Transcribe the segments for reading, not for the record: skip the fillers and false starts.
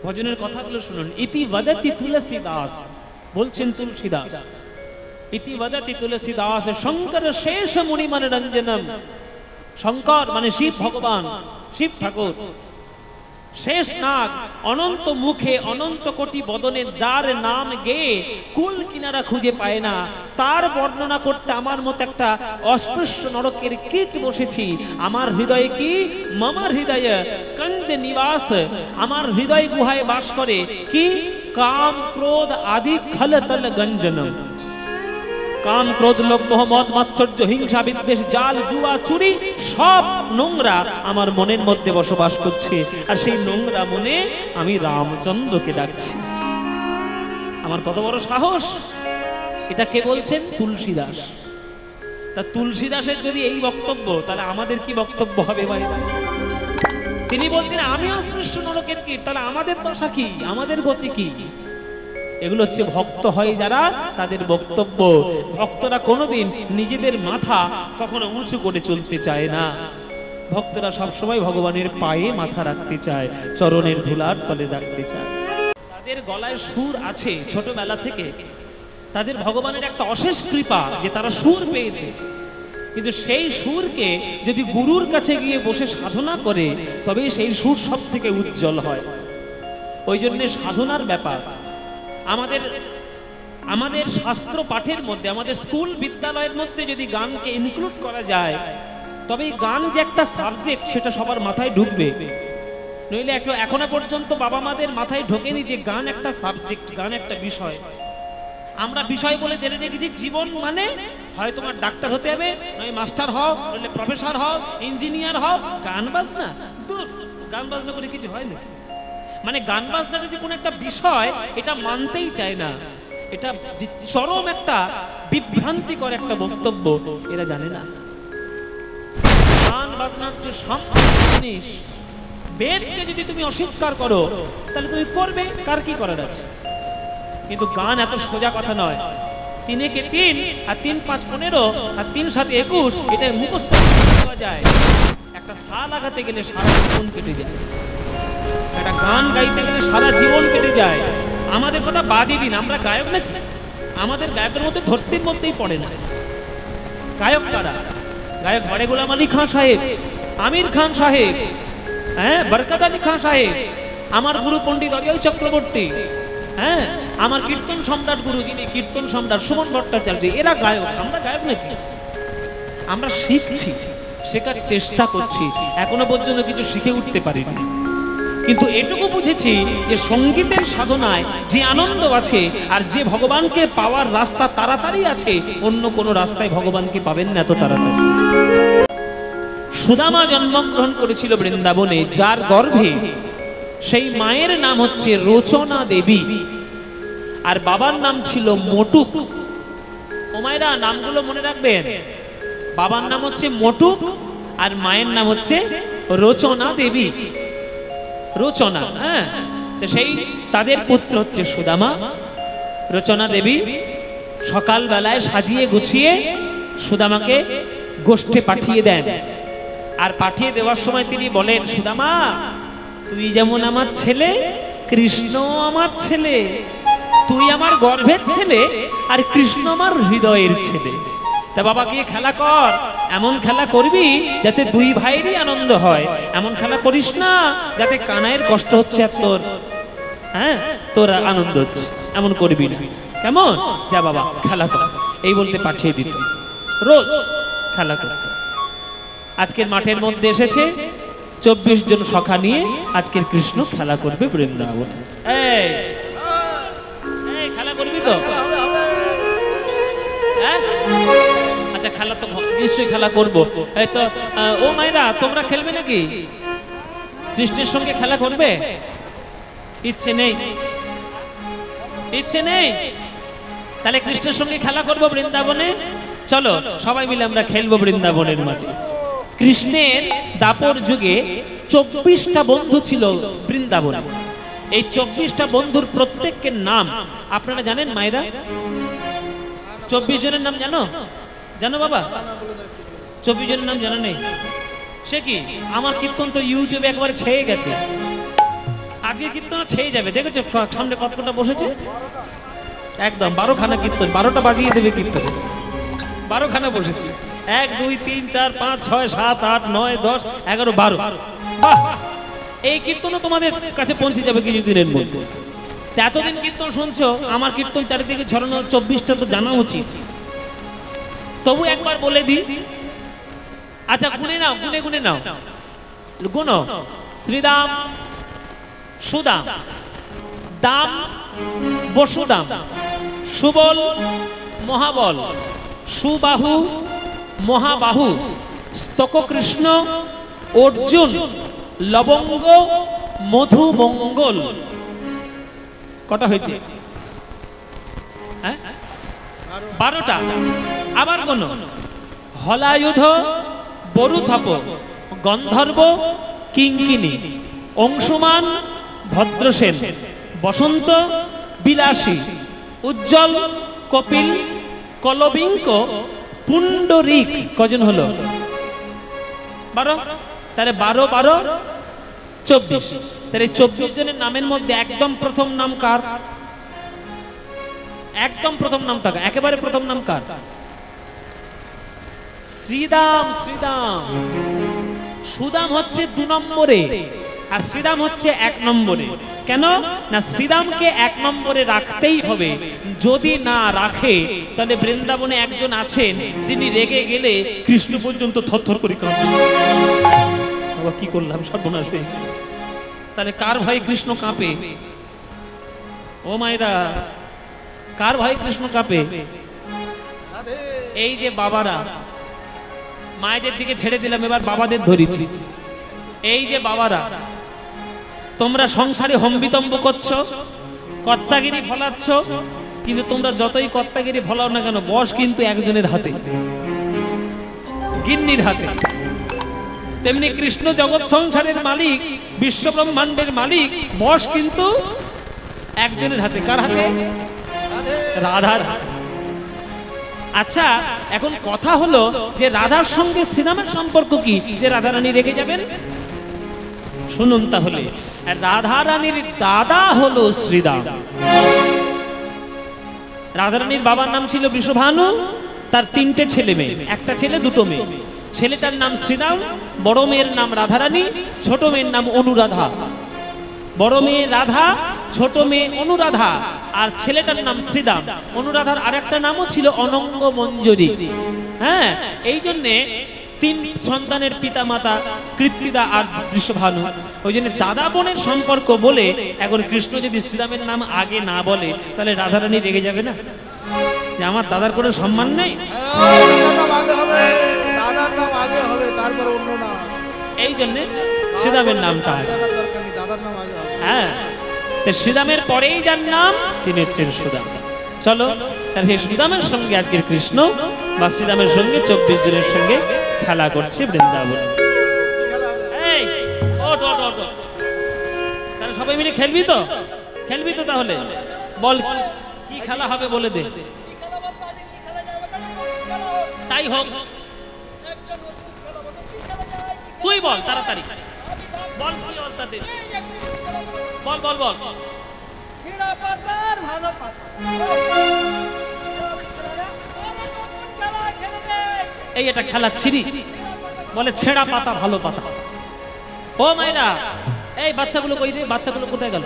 ভজনের কথাগুলো শুনুন। ইতি বদতি তুলসীদাস, বলছেন তুলসীদাস, ইতি বদতি তুলসীদাস শঙ্কর শেষ মুনি মনোরঞ্জনম। শঙ্কর মানে শিব ভগবান, শিব ঠাকুর শেষ নাগ, অনন্ত মুখে অনন্ত কোটি বদনে যার নাম গেয়ে কুল কিনারা খুঁজে পায় না, তার বর্ণনা করতে আমার মতো একটা অস্পৃশ্য নরকের কীট বসেছি। আমার হৃদয়ে কি? মামার হৃদয়ে কঞ্জ নিবাস, আমার হৃদয় গুহায় বাস করে কি? কাম ক্রোধ আদি খলতল গঞ্জনম। কাম ক্রোধ লোভ মোহ মদ মাৎসর্য হিংসা বিদ্বেষ জাল জুয়া চুরি সব নোংরা আমার মনের মধ্যে বসবাস করছে, আর সেই নোংরা মনে আমি রামচন্দ্রকে ডাকছি। আমার কত বড় সাহস! এটা কে বলছেন? তুলসীদাস। তা তুলসীদাসের যদি এই বক্তব্য, তাহলে আমাদের কি বক্তব্য হবে ভাই? তিনি বলছেন আমি অস্পৃশ্য নরকের কীট, তাহলে আমাদের দশা কি, আমাদের গতি কি? এগুলো হচ্ছে ভক্ত হয় যারা, তাদের বক্তব্য। ভক্তরা কোনোদিন নিজেদের মাথা কখনো উঁচু করে চলতে চায় না। ভক্তরা সবসময় ভগবানের পায়ে মাথা রাখতে চায়, চরণের ধুলার তলে রাখতে চায়। তাদের গলায় সুর আছে ছোটবেলা থেকে, তাদের ভগবানের একটা অশেষ কৃপা যে তারা সুর পেয়েছে। কিন্তু সেই সুরকে যদি গুরুর কাছে গিয়ে বসে সাধনা করে, তবে সেই সুর সব থেকে উজ্জ্বল হয়। ওই জন্য সাধনার ব্যাপার আমাদের শাস্ত্র পাঠের মধ্যে, আমাদের স্কুল বিদ্যালয়ের মধ্যে যদি গানকে ইনক্লুড করা যায়, তবে এই গান যে একটা সাবজেক্ট সেটা সবার মাথায় ঢুকবে। নইলে এখনো পর্যন্ত বাবা মাদের মাথায় ঢোকেনি যে গান একটা সাবজেক্ট, গান একটা বিষয়। আমরা বিষয় বলে জেনে রেখেছি জীবন মানে হয় তোমার ডাক্তার হতে হবে, নয় মাস্টার হও, নইলে প্রফেসর হও, ইঞ্জিনিয়ার হও। গান বাজনা, গান বাজনা করে কিছু হয় না। মানে গান বাজনাটা যে কোন একটা বিষয় এটা মানতেই চায় না। এটা চরম একটা বিভ্রান্তিকর একটা বক্তব্য, এরা জানে না। গান বাজনা হচ্ছে জিনিস। বেদকে যদি তুমি অস্বীকার করো, তাহলে তুমি করবে, কার কি করার আছে। কিন্তু গান এত সোজা কথা নয়। 3 একে 3 আর 3 5 15 আর 3 7 21 এটা মুখস্থ করা যায়। একটা সা লাগাতে গেলে সারা জীবন কেটে যায়, একটা গান গাইতে গেলে সারা জীবন কেটে যায়। আমাদের কথা বাদই দিন, আমরা গায়ক না, আমাদের গায়কের মধ্যে ধরতির মধ্যেই পড়ে না। গায়ক কারা? গায়ক বড়ে গোলাম আলী খান সাহেব, আমির খান সাহেব, হ্যাঁ, বরকত আলী খান সাহেব, আমার গুরু পণ্ডিত অজয় চক্রবর্তী, হ্যাঁ, আমার কীর্তন সম্রাট গুরু যিনি কীর্তন সম্রাট সুমন ভট্টাচার্য, এরা গায়ক। আমরা গায়ক নাকি? আমরা শিখছি, শেখার চেষ্টা করছি, এখনো পর্যন্ত কিছু শিখে উঠতে পারিনি। কিন্তু এটুকু বুঝেছি যে সঙ্গীতের সাধনায় যে আনন্দ আছে, আর যে ভগবানকে পাওয়ার রাস্তা তাড়াতাড়ি আছে, অন্য কোনো রাস্তায় ভগবানকে পাবেন না এত তাড়াতাড়ি। সুদামা জন্মগ্রহণ করেছিল বৃন্দাবনে, যার গর্ভে সেই মায়ের নাম হচ্ছে রচনা দেবী, আর বাবার নাম ছিল মটুক। ও মায়েরা নামগুলো মনে রাখবেন, বাবার নাম হচ্ছে মটুক আর মায়ের নাম হচ্ছে রচনা দেবী। রচনা, হ্যাঁ, তো সেই তাদের পুত্র হচ্ছে সুদামা। রচনা দেবী সকাল বেলায় সাজিয়ে গুছিয়ে সুদামাকে গোষ্ঠে পাঠিয়ে দেন, আর পাঠিয়ে দেওয়ার সময় তিনি বলেন, সুদামা তুই যেমন আমার ছেলে, কৃষ্ণ আমার ছেলে, তুই আমার গর্ভের ছেলে, আর কৃষ্ণ আমার হৃদয়ের ছেলে। তা বাবা গিয়ে খেলা কর, এমন খেলা করবি যাতে দুই ভাইয়েরই আনন্দ হয়। এমন খেলা করিস না যাতে কানাইয়ের কষ্ট হচ্ছে আর হ্যাঁ তোর আনন্দ হচ্ছে, এমন করবি না। কেমন? যা বাবা খেলা কর, এই বলতে পাঠিয়ে দিত। রোজ খেলা করত। আজকের মাঠের মধ্যে এসেছে 24 জন সখা নিয়ে, আজকের কৃষ্ণ খেলা করবে বৃন্দাবনে। এই খেলা করবি তো? আচ্ছা খেলা তো নিশ্চয়ই খেলা করবো। এই তো ও মায়েরা, তোমরা খেলবে নাকি? কৃষ্ণের সঙ্গে খেলা করবে? ইচ্ছে নেই, ইচ্ছে নেই? তাহলে কৃষ্ণের সঙ্গে খেলা করবো বৃন্দাবনে। চলো সবাই মিলে আমরা খেলবো বৃন্দাবনের মাঠে। কৃষ্ণের দাপর যুগে 24টা বন্ধু ছিল বৃন্দাবনে। এই 24টা বন্ধুর প্রত্যেকের নাম আপনারা জানেন মায়েরা? 24 জনের নাম জানো? জানো বাবা? 24 জনের নাম জানা নেই? সে কি? আমার কীর্তন তো ইউটিউবে একবার ছেয়ে গেছে। আজকে কীর্তন ছেয়ে যাবে, দেখেছো সামনে কতটা বসেছে, একদম 12খানা কীর্তন, 12টা বাজিয়ে দেবে কীর্তন, 12খানা বসেছে, 1 2 3 4 5 6 7 8 9 10 11 12। বাহ, এই কীর্তনও তোমাদের কাছে পৌঁছে যাবে কিছুদিনের মধ্যে। এতদিন কীর্তন শুনছো, আমার কীর্তন চারিদিকে ছড়ানো 24টা তো জানা উচিত। তবু একবার বলে দিই, আচ্ছা গুনে নাও, গুনে নাও, গুনো। শ্রীদাম, সুদাম, দাম, বসুদাম, সুবল, মহাবল, সুবাহু, মহাবাহু, স্তককৃষ্ণ, অর্জুন, লবঙ্গ, মধু, মঙ্গল। কটা হয়েছে? 12টা। আবার কোন? হলায়ুধ, বরুথপ, গন্ধর্ব, কিঙ্কিনী, অংশুমান, ভদ্রসেন, বসন্ত, বিলাসী, উজ্জ্বল, কপিল, কলবিঙ্ক, পুণ্ডরিক। কজন হলো? 12। তাহলে 12 12 24। তাহলে 24 জনের নামের মধ্যে একদম প্রথম নাম কার? একদম প্রথম নামটা, একেবারে প্রথম নাম কার? শ্রীদাম। শ্রীদাম। সুদাম হচ্ছে 2 নম্বরে, আর শ্রীদাম হচ্ছে 1 নম্বরে। কেন না? শ্রীদামকে 1 নম্বরে রাখতেই হবে। যদি না রাখে তাহলে বৃন্দাবনে একজন আছেন যিনি রেগে গেলে কৃষ্ণ পর্যন্ত থরথর করে কাঁপে। বাবা কি করলাম, সর্বনাশ হয়ে গেল। তাহলে কার ভাই কৃষ্ণ কাঁপে? ও মায়েরা, কার ভাই কৃষ্ণ কাঁপে? এই যে বাবারা, মায়েদের দিকে ছেড়ে দিলাম, এবার বাবাদের ধরেছি। এই যে বাবারা, তোমরা সংসারে হম্বিতম্ব করছো, কর্তাগিরি ফলাচ্ছ, কিন্তু তোমরা যতই কর্তাগিরি ফলাও না কেন, বস কিন্তু একজনের হাতে, গিন্নির হাতে। তেমনি কৃষ্ণ জগৎ সংসারের মালিক, বিশ্ব ব্রহ্মাণ্ডের মালিক, বস কিন্তু একজনের হাতে। কার হাতে? রাধার হাতে। আচ্ছা, এখন কথা হলো যে রাধার সঙ্গে শ্রীরামের সম্পর্ক কি, যে রাধারানী রেগে যাবেন? শুনুন তাহলে, রাধারানীর দাদা হলো শ্রীরাম। রাধারানীর বাবার নাম ছিল বৃষভানু, তার 3টে ছেলে মেয়ে, একটা ছেলে 2টো মেয়ে। ছেলেটার নাম শ্রীরাম, বড় মেয়ের নাম রাধারানী, ছোট মেয়ের নাম অনুরাধা। বড় মেয়ে রাধা, ছোট মেয়ে অনুরাধা, আর ছেলেটার নাম শ্রীরাম। অনুরাধার আরেকটা নামও ছিল অনঙ্গ মঞ্জরি। হ্যাঁ, এই জন্যে 3 সন্তানের পিতা মাতা কৃত্তিদা আর বৃষভানু। ওই জন্য দাদা বোনের সম্পর্ক বলে এখন কৃষ্ণ যদি শ্রীরামের নাম আগে না বলে তাহলে রাধারানী রেগে যাবে না যে আমার দাদার কোনো সম্মান নেই? এই জন্যে শ্রীরামের নামটা, হ্যাঁ, শ্রীরামের পরেই যার নাম তিনি হচ্ছেন সুদাম। চলো, তার সেই সুদামের সঙ্গে আজকের কৃষ্ণ বা শ্রীরামের সঙ্গে 24 জনের সঙ্গে খেলা করছে বৃন্দাবন। এই ওট ওট ওট, তাহলে সবাই মিলে খেলবি তো? খেলবি তো? তাহলে বল কি খেলা হবে বলে দে। তাই হোক, তুই বল তাড়াতাড়ি বল, কি অর্থাৎ বল বল বল। এই এটা খেলা ছিরি বলে, ছেঁড়া পাতা ভালো পাতা। ও মাইরা, এই বাচ্চাগুলো কই রে? বাচ্চাগুলো কোথায় গেল?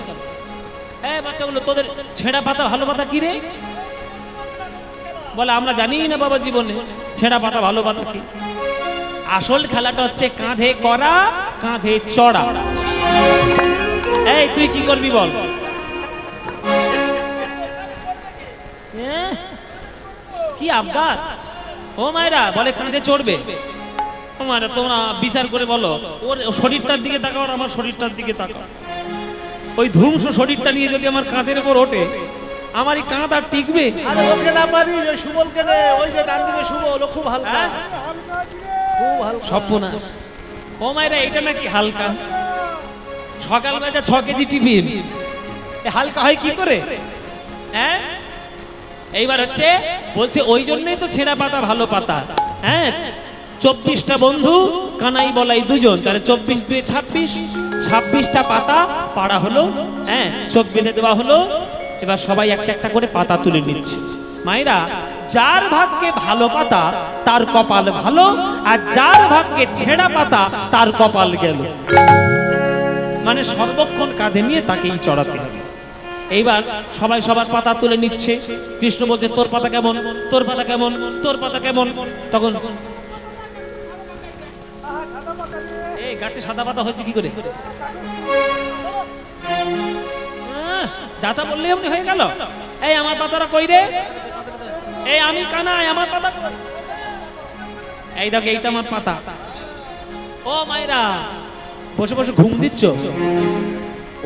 এই বাচ্চাগুলো, তোদের ছেঁড়া পাতা ভালো পাতা কি রে? বলে আমরা জানি না বাবা জীবনে ছেঁড়া পাতা ভালো পাতা কি। আসল খেলাটা হচ্ছে কাঁধে করা, কাঁধে চড়া। এই তুই কি করবি বল? কি আবদার! ও মায়েরা বলে কাঁধে চড়বে। ও মায়েরা, তোমরা বিচার করে বলো, ওর শরীরটার দিকে তাকাও আর আমার শরীরটার দিকে তাকাও। ওই ধ্বংস শরীরটা নিয়ে যদি আমার কাঁধের উপর ওঠে, আমার এই কাঁধ আর টিকবে? খুব হালকা। সর্বনাশ! ও মায়েরা, এটা নাকি হালকা? সকালবেলা 6 কেজি টিফিন, হালকা হয় কি করে? হ্যাঁ, এইবার হচ্ছে বলছে ওই জন্যই তো ছেঁড়া পাতা ভালো পাতা। হ্যাঁ, 24টা বন্ধু, কানাই বলাই দুজন, তাহলে 24 2 26, 26টা পাতা পাড়া হলো, হ্যাঁ, চোখ বেঁধে দেওয়া হলো। এবার সবাই একটা একটা করে পাতা তুলে নিচ্ছে। মায়েরা, যার ভাগ্যে ভালো পাতা তার কপাল ভালো, আর যার ভাগ্যে ছেঁড়া পাতা তার কপাল গেল। মানে সর্বক্ষণ কাঁধে নিয়ে তাকেই চড়াতে হবে। এইবার সবাই সবার পাতা তুলে নিচ্ছে। কৃষ্ণ বলছে, তোর পাতা কেমন, তোর পাতা কেমন, তোর পাতা কেমন। তখন এই গাছে সাদা পাতা হচ্ছে কি করে? যাতা বললে এমনি হয়ে গেল। এই আমার পাতাটা কই রে? এই আমি কানাই, আমার পাতা। এই দেখো, এইটা আমার পাতা। ও মায়েরা, বসে বসে ঘুম দিচ্ছ?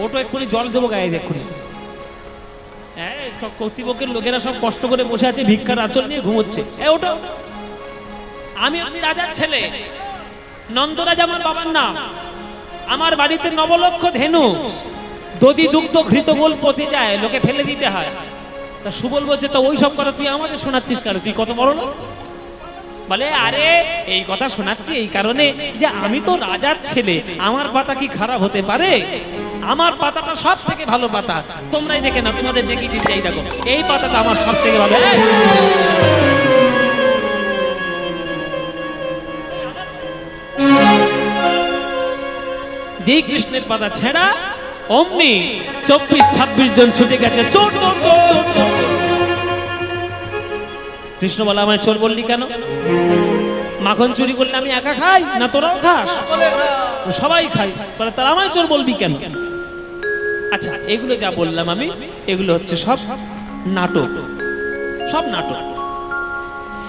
ওটো এক্ষুনি জল দেবো গায়ে এক্ষুনি। হ্যাঁ, কর্তৃপক্ষের লোকেরা সব কষ্ট করে বসে আছে, ভিক্ষার আঁচল নিয়ে ঘুমোচ্ছে। ওটো, আমি হচ্ছি রাজার ছেলে, নন্দরাজ আমার বাবার নাম। আমার বাড়িতে 9 লক্ষ ধেনু, দধি দুগ্ধ ঘৃত গোল পচে যায়, লোকে ফেলে দিতে হয়। তা সুবল বলছে, তো ওই সব কথা তুই আমাদের শোনাচ্ছিস কেন? তুই কত বড় লোক? বলে, আরে এই কথা শোনাচ্ছি এই কারণে যে আমি তো রাজার ছেলে, আমার পাতা কি খারাপ হতে পারে? আমার পাতাটা সব থেকে ভালো পাতা। তোমরাই দেখে না, তোমাদের দেখে দিতে। এই দেখো, এই পাতাটা আমার সব থেকে ভালো। যেই কৃষ্ণের পাতা ছেঁড়া, অমনি 24-26 জন ছুটে গেছে, চোর চোর চোর চোর চোর। কৃষ্ণ বলে, আমায় চোর বললি কেন? মাখন চুরি করলে আমি একা খাই না তোরাও খাস? সবাই খাই। বলে, তাহলে আমায় চোর বলবি কেন? আচ্ছা, এগুলো যা বললাম আমি, এগুলো হচ্ছে সব নাটক, সব নাটক।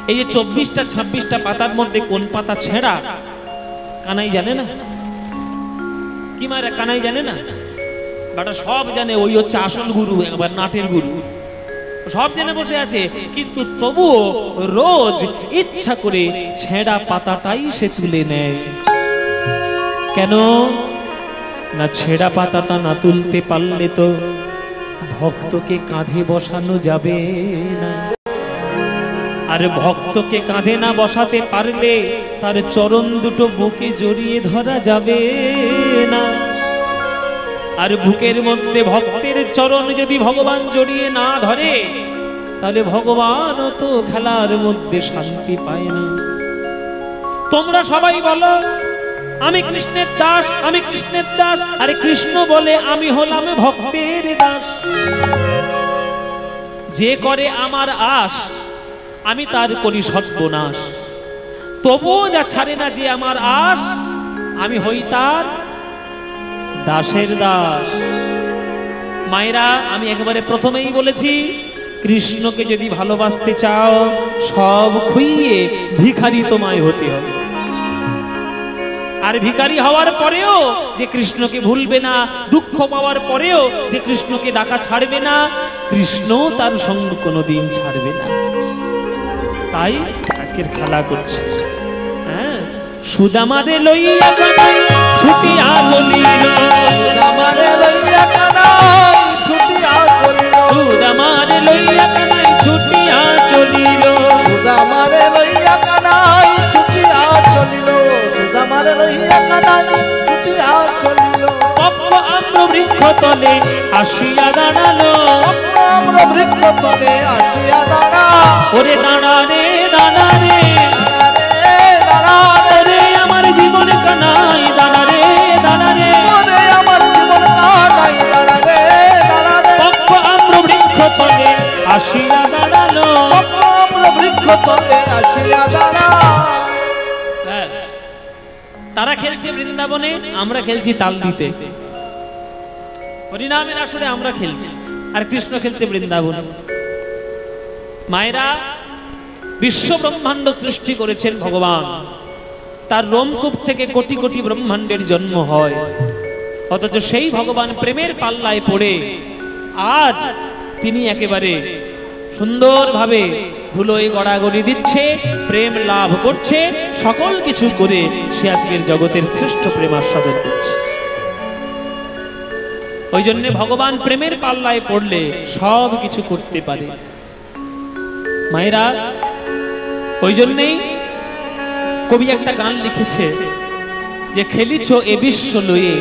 এই যে 24-26টা পাতার মধ্যে কোন পাতা ছেঁড়া কানাই জানে না? কি মারা, কানাই জানে না? বাটা সব জানে, ওই হচ্ছে আসল গুরু, একবার নাটের গুরু, সব জেনে বসে আছে। কিন্তু তবুও রোজ ইচ্ছা করে ছেঁড়া পাতাটাই সে তুলে নেয়। কেন না, ছেঁড়া পাতাটা না তুলতে পারলে তো ভক্তকে কাঁধে বসানো যাবে না। আর ভক্তকে কাঁধে না বসাতে পারলে তার চরণ দুটো বুকে জড়িয়ে ধরা যাবে না। আর বুকের মধ্যে ভক্তের চরণ যদি ভগবান জড়িয়ে না ধরে, তাহলে ভগবানও তো খেলার মধ্যে শান্তি পায় না। তোমরা সবাই বলো, আমি কৃষ্ণের দাস, আমি কৃষ্ণের দাস। আরে কৃষ্ণ বলে, আমি হলাম ভক্তের দাস। যে করে আমার আশ, আমি তার করি সর্বনাশ। তবুও যা ছাড়ে না যে আমার আশ, আমি হই তার দাসের দাস। মায়েরা, আমি একেবারে প্রথমেই বলেছি, কৃষ্ণকে যদি ভালোবাসতে চাও, সব খুইয়ে ভিখারি তোমায় হতে হবে। আর ভিখারি হওয়ার পরেও যে কৃষ্ণকে ভুলবে না, দুঃখ পাওয়ার পরেও যে কৃষ্ণকে ডাকা ছাড়বে না, কৃষ্ণ তার সঙ্গ কোনোদিন ছাড়বে না। তাই আজকের খেলা করছে। হ্যাঁ, সুদামারে লইয়া কানাই ছুটিয়া চলিল, সুদামারে লইয়া কানাই ছুটিয়া চলিল, সুদামারে লইয়া কানাই ছুটিয়া চলিল, সুদামারে লইয়া কানাই ছুটিয়া চলিল, সুদামারে লইয়া কানাই ছুটিয়া চলিল। পক্ষ আম্র বৃক্ষ তলে আসিয়া দাঁড়ালো, পক্ষ আম্র বৃক্ষ তলে আসিয়া দাঁড়া। ওরে দাঁড়া রে, দাঁড়া রে, ওরে আমার জীবন কানাই, দাঁড়া রে, দাঁড়া রে, ওরে আমার জীবন কানাই, দাঁড়া রে, দাঁড়া রে। পক্ষ আম্র বৃক্ষ তলে আসিয়া দাঁড়ালো, পক্ষ আম্র বৃক্ষ তলে আসিয়া দাঁড়া। তারা খেলছে বৃন্দাবনে, আমরা খেলছি তাল দিতে। হরিনামের আসরে আমরা খেলছি, আর কৃষ্ণ খেলছে বৃন্দাবনে। মায়েরা, বিশ্ব ব্রহ্মাণ্ড সৃষ্টি করেছেন ভগবান। তার রোমকূপ থেকে কোটি কোটি ব্রহ্মাণ্ডের জন্ম হয়। অথচ সেই ভগবান প্রেমের পাল্লায় পড়ে আজ তিনি একেবারে সুন্দরভাবে ধুলোয় গড়াগড়ি দিচ্ছে, প্রেম লাভ করছে, সকল কিছু করে সে আজকের জগতের শ্রেষ্ঠ প্রেম আস্বাদন করছে। ওই জন্য ভগবান প্রেমের পাল্লায় পড়লে সব কিছু করতে পারে। মায়েরা, ওই জন্যেই কবি একটা গান লিখেছে যে খেলিছ এ বিশ্ব লয়ে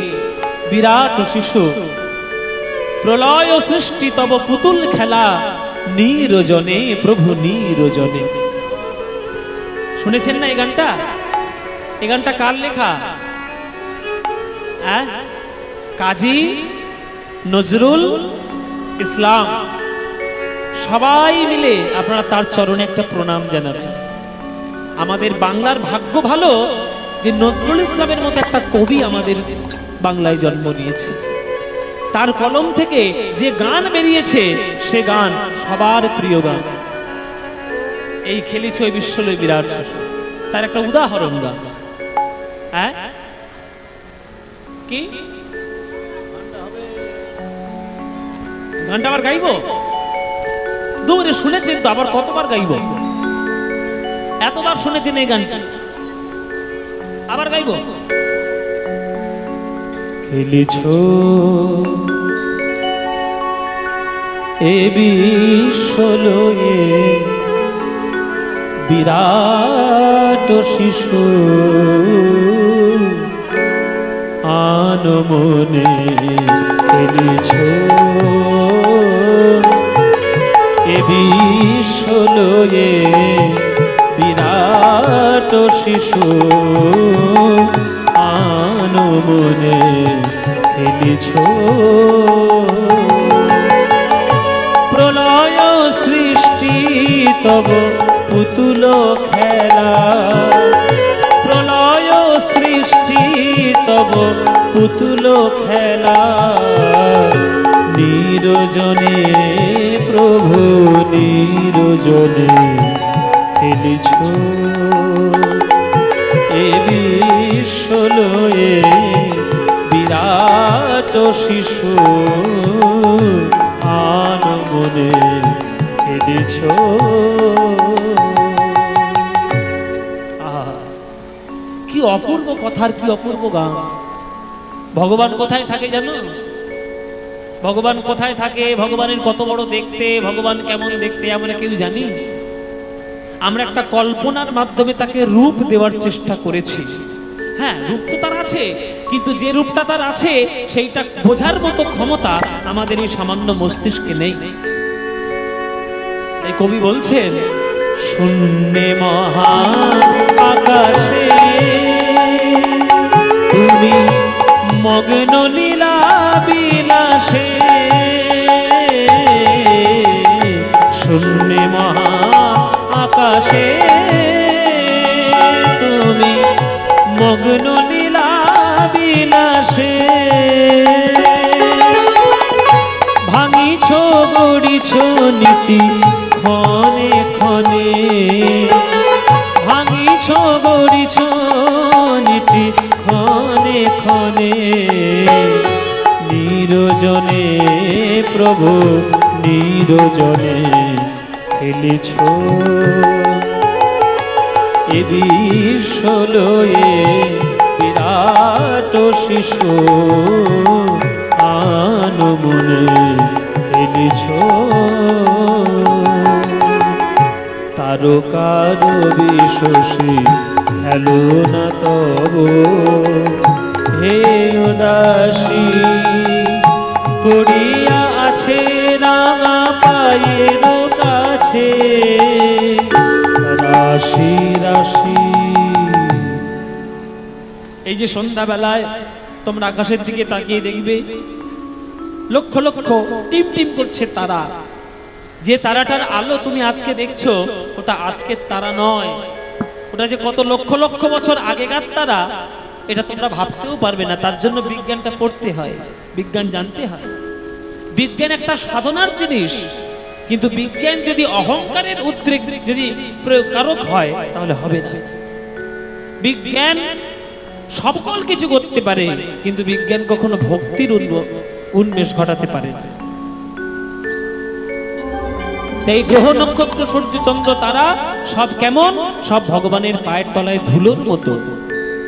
বিরাট শিশু, প্রলয় সৃষ্টি তব পুতুল খেলা, নিরজনে প্রভু নিরজনে। শুনেছেন না এই গানটা? এই গানটা কার লেখা? কাজী নজরুল ইসলাম। সবাই মিলে আপনারা তার চরণে একটা প্রণাম জানাবেন। আমাদের বাংলার ভাগ্য ভালো যে নজরুল ইসলামের মতো একটা কবি আমাদের বাংলায় জন্ম নিয়েছে। তার কলম থেকে যে গান বেরিয়েছে সে গান সবার প্রিয় গান। এই খেলিছ এই বিশ্বলয় বিরাট শিশু, তার একটা উদাহরণ গান। হ্যাঁ কি গানটা আবার গাইব? দূরে শুনেছেন তো, আবার কতবার গাইব? এতবার শুনেছেন এই গানটা, আবার গাইব? খেলিছ এ বিশ্বলয়ে বিরাট শিশু, আনমনে খেলিছ এ বিশ্বলয়ে বিরাট শিশু, আনমনে খেলিছ প্রলয় সৃষ্টি তব পুতুল খেলা, প্রলয় সৃষ্টি তব পুতুল খেলা, নিরজনে প্রভু নিরজনে খেলিছ এ বিশ্বলয়ে বিরাট শিশু, আনমনে খেলিছ। কি অপূর্ব কথার, কি অপূর্ব গান। ভগবান কোথায় থাকে জানো? ভগবান কোথায় থাকে, ভগবানের কত বড় দেখতে, ভগবান কেমন দেখতে আমরা কেউ জানি? আমরা একটা কল্পনার মাধ্যমে তাকে রূপ দেওয়ার চেষ্টা করেছি। হ্যাঁ, রূপ তো তার আছে, কিন্তু যে রূপটা তার আছে সেইটা বোঝার মতো ক্ষমতা আমাদের এই সামান্য মস্তিষ্কে নেই। এই কবি বলছেন, শূন্যে মহা আকাশে তুমি মগ্ন লীলা বিলাসে, শূন্যে মহা আকাশে তুমি মগ্ন লীলা বিলাসে, ভাঙিছ গড়িছ নীতি ক্ষণে ক্ষণে, ভাঙিছ গড়িছ নীতি ক্ষণে ক্ষণে, নিরজনে প্রভু নিরজনে খেলিছ এ বিশ্বলয়ে বিরাট শিশু, আনমনে খেলিছ তারকার বিশ্বসী খেলো না তব, হে উদাসী পড়িয়া আছে রাঙা পায়ের কাছে, রাশি রাশি। এই যে সন্ধ্যাবেলায় তোমরা আকাশের দিকে তাকিয়ে দেখবে লক্ষ লক্ষ টিম টিম করছে তারা। যে তারাটার আলো তুমি আজকে দেখছো ওটা আজকের তারা নয়, ওটা যে কত লক্ষ লক্ষ বছর আগেকার তারা এটা তোমরা ভাবতেও পারবে না। তার জন্য বিজ্ঞানটা পড়তে হয়, বিজ্ঞান জানতে হয়। বিজ্ঞান একটা সাধনার জিনিস, কিন্তু বিজ্ঞান যদি অহংকারের উদ্রেক যদি প্রয়োগকারক হয় তাহলে হবে না। বিজ্ঞান সকল কিছু করতে পারে, কিন্তু বিজ্ঞান কখনো ভক্তির উন্মেষ ঘটাতে পারে না। তাই গ্রহ নক্ষত্র সূর্য চন্দ্র তারা সব কেমন? সব ভগবানের পায়ের তলায় ধুলোর মতো।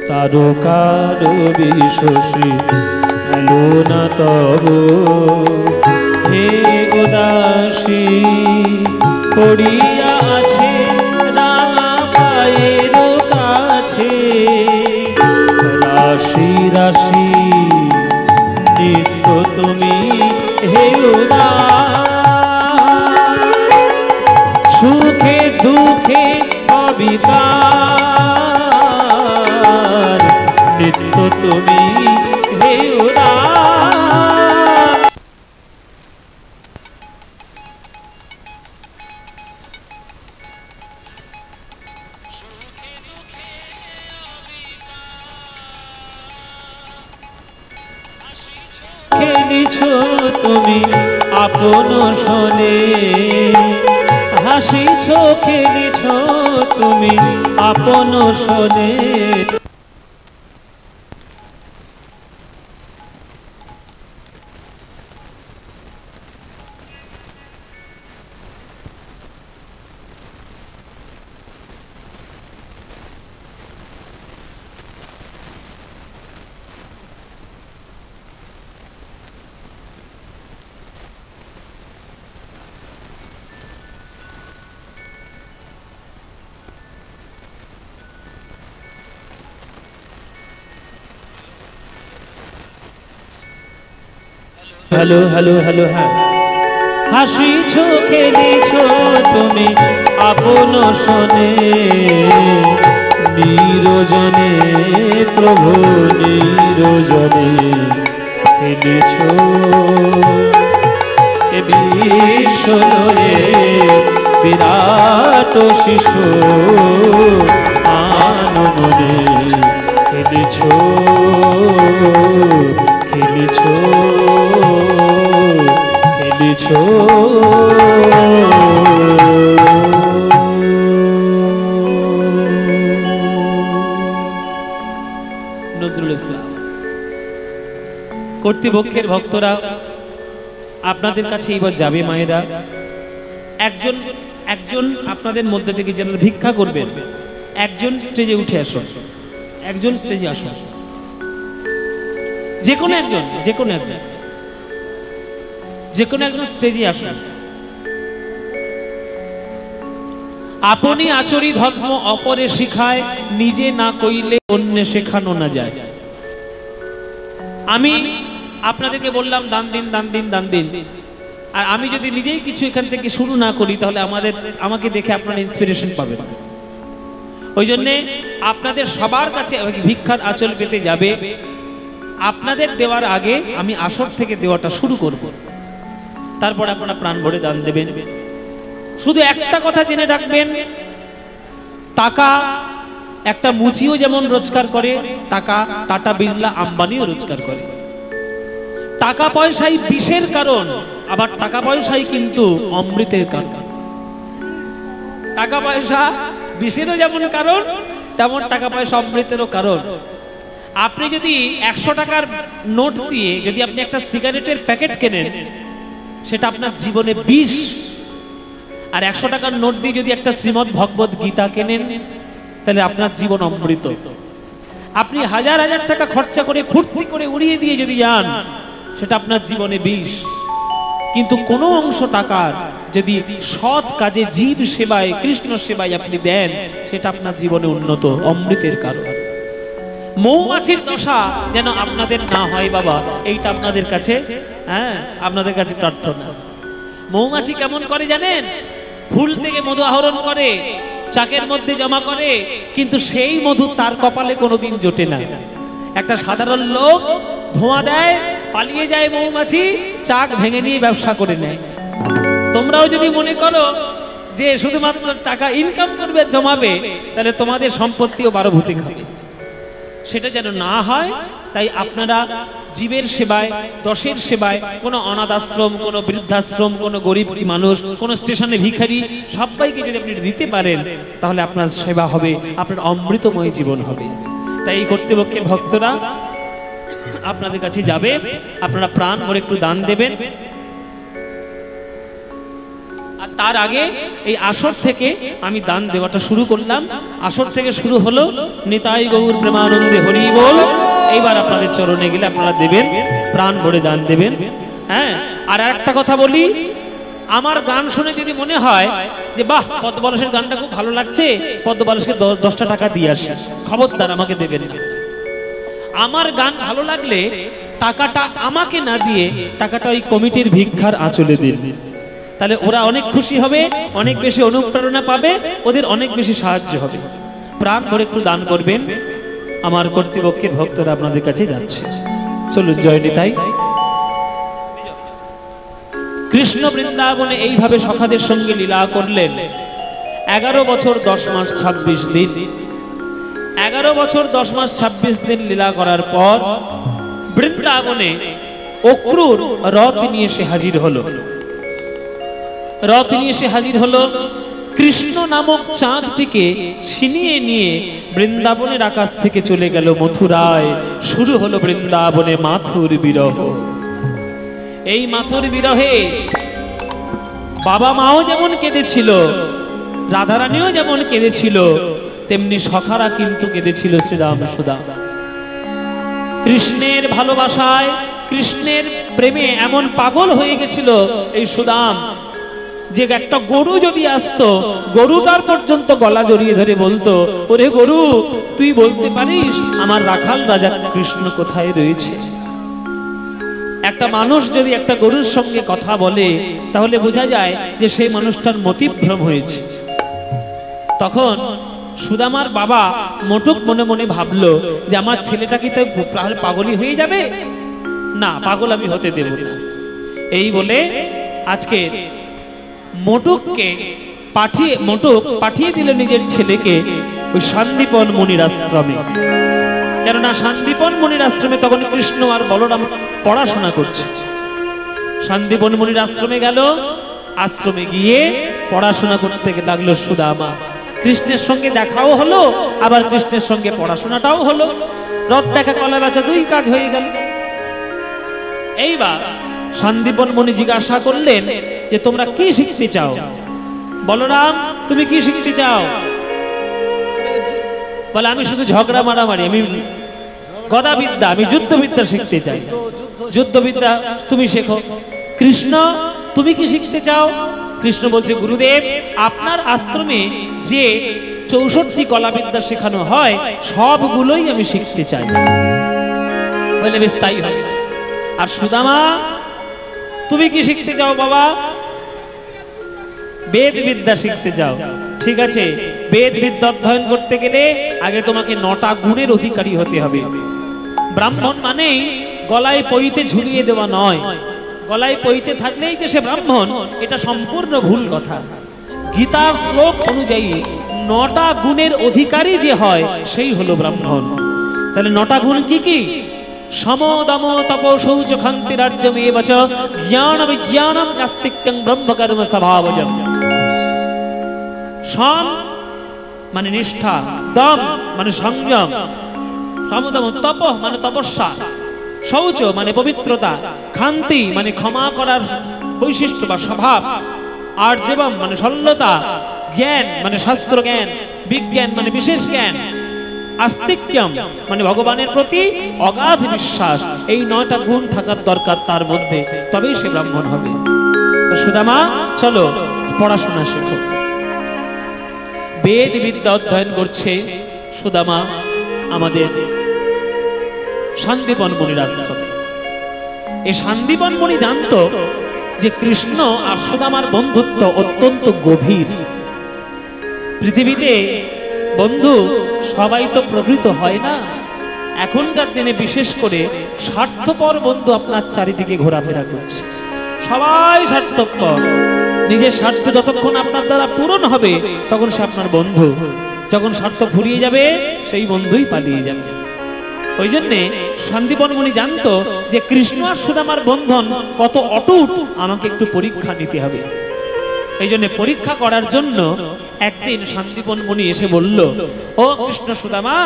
তারকার বিশ্বসী খেলো না তব, হে উদাসী পড়িয়া আছে রাঙা পায়ের কাছে, রাশি রাশি নিত্য তুমি হে উদার, সুখে দুঃখে অবিকার, নিত্য তুমি হে উদার। খেলিছ তুমি আপন শোনে, হাসিছ খেলিছ তুমি আপন শোনে। হ্যালো হ্যালো হ্যালো, হ্যাঁ। হাসিছ খেলিছ তুমি আপন শোনে, নিরজনে প্রভু নিরজনে খেলিছ এ বিশ্বলয়ে বিরাট শিশু আনমনে খেলিছ খেলিছ খেলিছ। নজরুল ইসলাম। কর্তৃপক্ষের ভক্তরা আপনাদের কাছে এবার যাবে মায়েরা, একজন একজন আপনাদের মধ্যে থেকে যারা ভিক্ষা করবেন একজন স্টেজে উঠে আসুন, একজন স্টেজে আসুন, যে কোনো একজন, যে কোনো একজন, যে কোনো একজন স্টেজে আসুন। আপনি আচরি ধর্ম অপরে শিখায়, নিজে না কইলে অন্যে শেখানো না যায়। আমি আপনাদেরকে বললাম দান দিন দান দিন দান দিন, আর আমি যদি নিজেই কিছু এখান থেকে শুরু না করি তাহলে আমাকে দেখে আপনারা ইন্সপিরেশন পাবেন। ওই জন্যে আপনাদের সবার কাছে ভিক্ষার আঁচল পেতে যাবে, আপনাদের দেওয়ার আগে আমি আসর থেকে দেওয়াটা শুরু করব, তারপর আপনারা প্রাণ ভরে দান দেবেন। শুধু একটা কথা জেনে রাখবেন, টাকা একটা মুচিও যেমন রোজগার করে, টাকা টাটা বিড়লা আম্বানিও রোজগার করে। টাকা পয়সাই বিষের কারণ, আবার টাকা পয়সাই কিন্তু অমৃতের কারণ। টাকা পয়সা বিষেরও যেমন কারণ, তেমন টাকা পয়সা অমৃতেরও কারণ। আপনি যদি 100 টাকার নোট দিয়ে যদি আপনি একটা সিগারেটের প্যাকেট কেনেন, সেটা আপনার জীবনে বিষ। আর 100 টাকার নোট দিয়ে যদি একটা শ্রীমদ্ ভগবত গীতা কেনেন, তাহলে আপনার জীবন অমৃত। আপনি হাজার হাজার টাকা খরচা করে ফুর্তি করে উড়িয়ে দিয়ে যদি যান, সেটা আপনার জীবনে বিষ। কিন্তু কোনো অংশ টাকার যদি সৎ কাজে জীব সেবায় কৃষ্ণ সেবায় আপনি দেন, সেটা আপনার জীবনে উন্নত অমৃতের কারণ। মৌমাছির দশা যেন আপনাদের না হয় বাবা, এইটা আপনাদের কাছে, হ্যাঁ, আপনাদের কাছে প্রার্থনা। মৌমাছি কেমন করে জানেন? ফুল থেকে মধু আহরণ করে, চাকের মধ্যে জমা করে, কিন্তু সেই মধু তার কপালে কোনোদিন জোটে না। একটা সাধারণ লোক ধোঁয়া দেয়, পালিয়ে যায় মৌমাছি, চাক ভেঙে নিয়ে ব্যবসা করে নেয়। তোমরাও যদি মনে করো যে শুধুমাত্র টাকা ইনকাম করবে, জমাবে, তাহলে তোমাদের সম্পত্তিও 12 ভূতে খাবে। সেটা যেন না হয়, তাই আপনারা জীবের সেবায়, দশের সেবায়, কোনো অনাথ আশ্রম, কোনো বৃদ্ধাশ্রম, কোনো গরিব মানুষ, কোনো স্টেশনে ভিখারি, সবাইকে যদি আপনি দিতে পারেন, তাহলে আপনার সেবা হবে, আপনার অমৃতময় জীবন হবে। তাই এই কর্তৃপক্ষের ভক্তরা আপনাদের কাছে যাবে, আপনারা প্রাণ ভরে একটু দান দেবেন। আর তার আগে এই আসর থেকে আমি দান দেওয়াটা শুরু করলাম। আসর থেকে শুরু হলো নিতাই গৌর প্রেমানন্দে হরি বল। এইবার আপনাদের চরণে গেলে আপনারা দেবেন, প্রাণ ভরে দান দেবেন। হ্যাঁ, আর একটা কথা বলি, আমার গান শুনে যদি মনে হয় যে বাহ পদ্মবালসের গানটা খুব ভালো লাগছে, পদ্মবালসকে 10টা টাকা দিয়ে আসি, খবরদার আমাকে দেবেন না। আমার গান ভালো লাগলে টাকাটা আমাকে না দিয়ে টাকাটা ওই কমিটির ভিক্ষার আঁচলে দিন, তাহলে ওরা অনেক খুশি হবে, অনেক বেশি অনুপ্রেরণা পাবে, ওদের অনেক বেশি সাহায্য হবে। প্রাণ ভরে একটু দান করবেন। আমার কর্তৃপক্ষের ভক্তরা আপনাদের কাছে যাচ্ছে, চলুন জয় নিতাই। কৃষ্ণ বৃন্দাবনে এইভাবে সখাদের সঙ্গে লীলা করলেন 11 বছর 10 মাস 26 দিন। 11 বছর 10 মাস 26 দিন লীলা করার পর বৃন্দাবনে অক্রূর রথ নিয়ে এসে হাজির হলো। রথ নিয়ে এসে হাজির হলো, কৃষ্ণ নামক চাঁদটিকে ছিনিয়ে নিয়ে বৃন্দাবনের আকাশ থেকে চলে গেল মথুরায়। শুরু হলো বৃন্দাবনে মাথুর বিরহ। এই মাথুর বিরহে বাবা মাও যেমন কেঁদেছিল, রাধারানীও যেমন কেঁদেছিল, তেমনি সখারা কিন্তু কেঁদেছিল শ্রীরাম সুদাম। কৃষ্ণের ভালোবাসায়, কৃষ্ণের প্রেমে এমন পাগল হয়ে গেছিল এই সুদাম যে একটা গরু যদি আসতো, গরুটার পর্যন্ত গলা জড়িয়ে ধরে বলতো, ওরে গরু তুই বলতে পারিস আমার রাখাল রাজা কৃষ্ণ কোথায় রয়েছে? একটা মানুষ যদি একটা গরুর সঙ্গে কথা বলে তাহলে বোঝা যায় যে সেই মানুষটার মতিভ্রম হয়েছে। তখন সুদামার বাবা মোটক মনে মনে ভাবলো যে আমার ছেলেটা কি তাই পাগলই হয়ে যাবে? না, পাগল আমি হতে দেব না। এই বলে আজকে মোটক পাঠিয়ে দিল নিজের ছেলেকে ওই শান্তিপন মুনির আশ্রমে। কেননা শান্তিপন মুনির আশ্রমে তখন কৃষ্ণ আর বলরাম পড়াশোনা করছে। শান্তিপন মুনির আশ্রমে গেল, আশ্রমে গিয়ে পড়াশোনা করতে লাগলো সুদামা। কৃষ্ণের সঙ্গে দেখাও হলো, আবার কৃষ্ণের সঙ্গে পড়াশোনাটাও হলো। রথ দেখা কলা বেচা 2 কাজ হয়ে গেল। এইবার শান্তিপন মুনি জিজ্ঞাসা করলেন যে তোমরা কি শিখতে চাও? বলরাম তুমি কি শিখতে চাও? বলে আমি শুধু ঝগড়া মারামারি, আমি গদাবিদ্যা, আমি যুদ্ধবিদ্যা শিখতে চাই। যুদ্ধবিদ্যা তুমি শেখো। কৃষ্ণ তুমি কি শিখতে চাও? কৃষ্ণ বলছে গুরুদেব আপনার আশ্রমে যে 64 কলাবিদ্যা শেখানো হয় সবগুলোই আমি শিখতে চাই। বলে বেশ তাই হবে। আর সুদামা তুমি কি শিখতে চাও বাবা? বেদ বিদ্যা শিখতে চাও। ঠিক আছে, বেদ বিদ্যা অধ্যয়ন করতে গেলে আগে তোমাকে 9টা গুণের অধিকারী হতে হবে। ব্রাহ্মণ মানেই গলায় পইতে ঝুলিয়ে দেওয়া নয়। গলায় পইতে থাকলেই যে সে ব্রাহ্মণ, এটা সম্পূর্ণ ভুল কথা। গীতার শ্লোক অনুযায়ী 9টা গুণের অধিকারী যে হয় সেই হলো ব্রাহ্মণ। তাহলে 9টা গুণ কি কি? সম দম তপ শৌচ ক্ষান্তি রাজ্যমেব চ জ্ঞান বিজ্ঞানম আস্তিক্যং ব্রহ্মকর্ম স্বভাবজম। সম মানে নিষ্ঠা, দম মানে সংযম, সমদম তপ মানে তপস্যা, শৌচ মানে পবিত্রতা, ক্ষান্তি মানে ক্ষমা করার বৈশিষ্ট্য বা স্বভাব, আর্জবম মানে সরলতা, জ্ঞান মানে শাস্ত্র জ্ঞান, বিজ্ঞান মানে বিশেষ জ্ঞান, আস্তিক্যম মানে ভগবানের প্রতি অগাধ বিশ্বাস। এই 9টা গুণ থাকার দরকার তার মধ্যে, তবেই সে ব্রাহ্মণ হবে। সুদামা চলো পড়াশোনা শেখো। বেদ বিদ্যা অধ্যয়ন করছে সুদামা আমাদের শান্তিপন মুনির আশ্রমে। এই শান্তিপন মুনি জানতো যে কৃষ্ণ আর সুদামার বন্ধুত্ব অত্যন্ত গভীর। পৃথিবীতে বন্ধু সবাই তো প্রকৃত হয় না। এখনকার দিনে বিশেষ করে স্বার্থপর বন্ধু আপনার চারিদিকে ঘোরাফেরা করছে। সবাই স্বার্থপর। নিজের স্বার্থ যতক্ষণ আপনার দ্বারা পূরণ হবে তখন সে আপনার বন্ধু, যখন স্বার্থ ফুরিয়ে যাবে সেই বন্ধুই পালিয়ে যাবে। ওই জন্যে শান্তিপন মুনি জানতো যে কৃষ্ণ আর সুদামার বন্ধন কত অটুট, আমাকে একটু পরীক্ষা নিতে হবে। এই জন্য পরীক্ষা করার জন্য একদিন শান্তিপন মুনি এসে বলল, ও কৃষ্ণ সুদামা,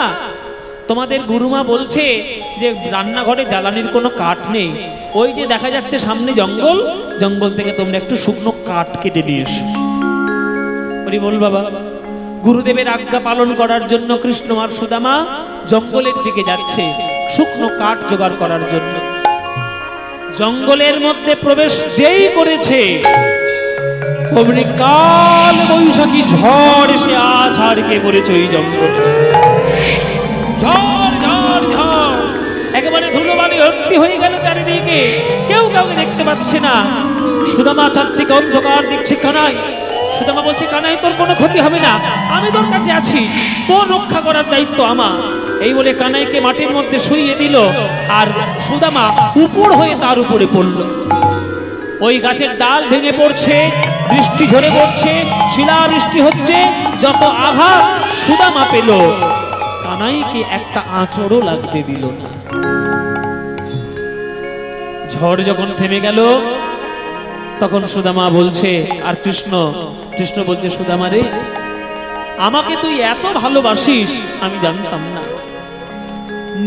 তোমাদের গুরুমা বলছে যে রান্নাঘরে জ্বালানির কোনো কাঠ নেই। ওই যে দেখা যাচ্ছে সামনে জঙ্গল, জঙ্গল থেকে তোমরা একটু শুকনো কাঠ কেটে নিয়ে এসো। বলি বল বাবা। গুরুদেবের আজ্ঞা পালন করার জন্য কৃষ্ণ আর সুদামা জঙ্গলের দিকে যাচ্ছে শুকনো কাঠ জোগাড় করার জন্য। জঙ্গলের মধ্যে প্রবেশ যেই করেছে অমনি কাল বৈশাখী ঝড় এসে আছাড়কে পড়েছে ওই জঙ্গলে। ঝড় ঝড় ঝড় একেবারে ধুলোবালি ভর্তি হয়ে গেল চারিদিকে, কেউ কাউকে দেখতে পাচ্ছে না। সুদামা চারদিকে অন্ধকার দেখছে। কানাই, সুদামা বলছে, কানাই তোর কোনো ক্ষতি হবে না, আমি তোর কাছে আছি, তোর রক্ষা করার দায়িত্ব আমার। এই বলে কানাইকে মাটির মধ্যে শুইয়ে দিল, আর সুদামা উপর হয়ে তার উপরে পড়ল। ওই গাছের ডাল ভেঙে পড়ছে, বৃষ্টি ঝরে পড়ছে, শিলাবৃষ্টি হচ্ছে। যত আঘাত সুদামা পেল, কানাইকে একটা আঁচড়ও লাগতে দিল না। ঝড় যখন থেমে গেল, তখন সুদামা বলছে, আর কৃষ্ণ বলছে, সুদামা রে, আমাকে তুই এত ভালোবাসিস আমি জানতাম না।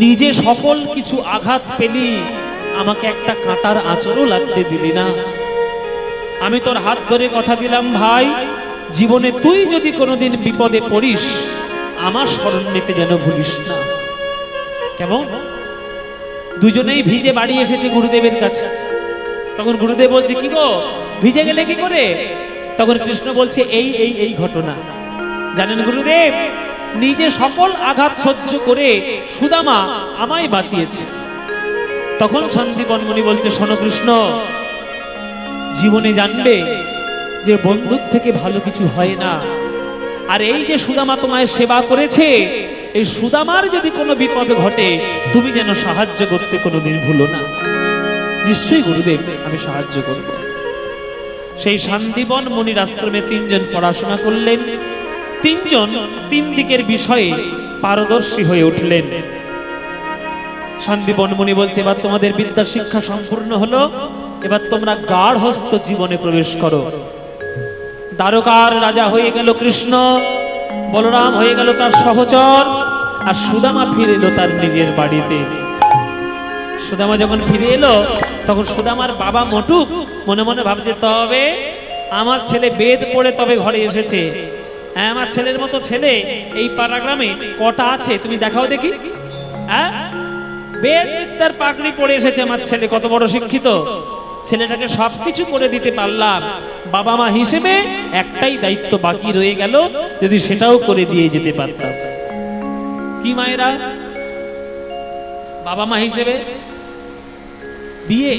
নিজে সকল কিছু আঘাত পেলি, আমাকে একটা কাঁটার আঁচড়ও লাগতে দিলি না। আমি তোর হাত ধরে কথা দিলাম, ভাই, জীবনে তুই যদি কোনোদিন বিপদে পড়িস, আমার স্মরণ নিতে যেন ভুলিস না। কেমন? দুজনেই ভিজে বাড়ি এসেছে গুরুদেবের কাছে। তখন গুরুদেব বলছে, কি গো, ভিজে গেলে কি করে? তখন কৃষ্ণ বলছে, এই ঘটনা। জানেন গুরুদেব, নিজে সকল আঘাত সহ্য করে সুদামা আমায় বাঁচিয়েছে। তখন সন্দীপন মুনি বলছে, শোনো কৃষ্ণ, জীবনে জানবে যে বন্ধুর থেকে ভালো কিছু হয় না। আর এই যে সুদামা তোমায় সেবা করেছে, এই সুদামার যদি কোনো বিপদ ঘটে, তুমি যেন সাহায্য করতে কোনোদিন ভুলো না। নিশ্চয়ই গুরুদেব, আমি সাহায্য করব। সেই সন্দীপন মুনির আশ্রমে তিনজন পড়াশোনা করলেন। তিনজন তিন দিকের বিষয়ে পারদর্শী হয়ে উঠলেন। সন্দীপন মুনি বলছে, এবার তোমাদের বিদ্যা শিক্ষা সম্পূর্ণ হলো, এবার তোমরা গার্হস্থ্য জীবনে প্রবেশ করো। দ্বারকার রাজা হয়ে গেল কৃষ্ণ, বলরাম হয়ে গেল তার সহচর, আর সুদামা ফিরে এলো তার নিজের বাড়িতে। সুদামা যখন ফিরে এলো, তখন সুদামার বাবা মটুক মনে মনে ভাবছে, তবে আমার ছেলে বেদ পড়ে তবে ঘরে এসেছে। হ্যাঁ, আমার ছেলের মতো ছেলে এই পাড়াগ্রামে কটা আছে তুমি দেখাও দেখি। হ্যাঁ, বেদ বিদ্যার পাগড়ি পড়ে এসেছে আমার ছেলে, কত বড় শিক্ষিত। ছেলেটাকে সবকিছু করে দিতে পারলাম, বাবা মা হিসেবে একটাই দায়িত্ব বাকি রয়ে গেল, যদি সেটাও করে দিয়ে যেতে পারতাম। কি মায়েরা, বাবা মা হিসেবে বিয়ে।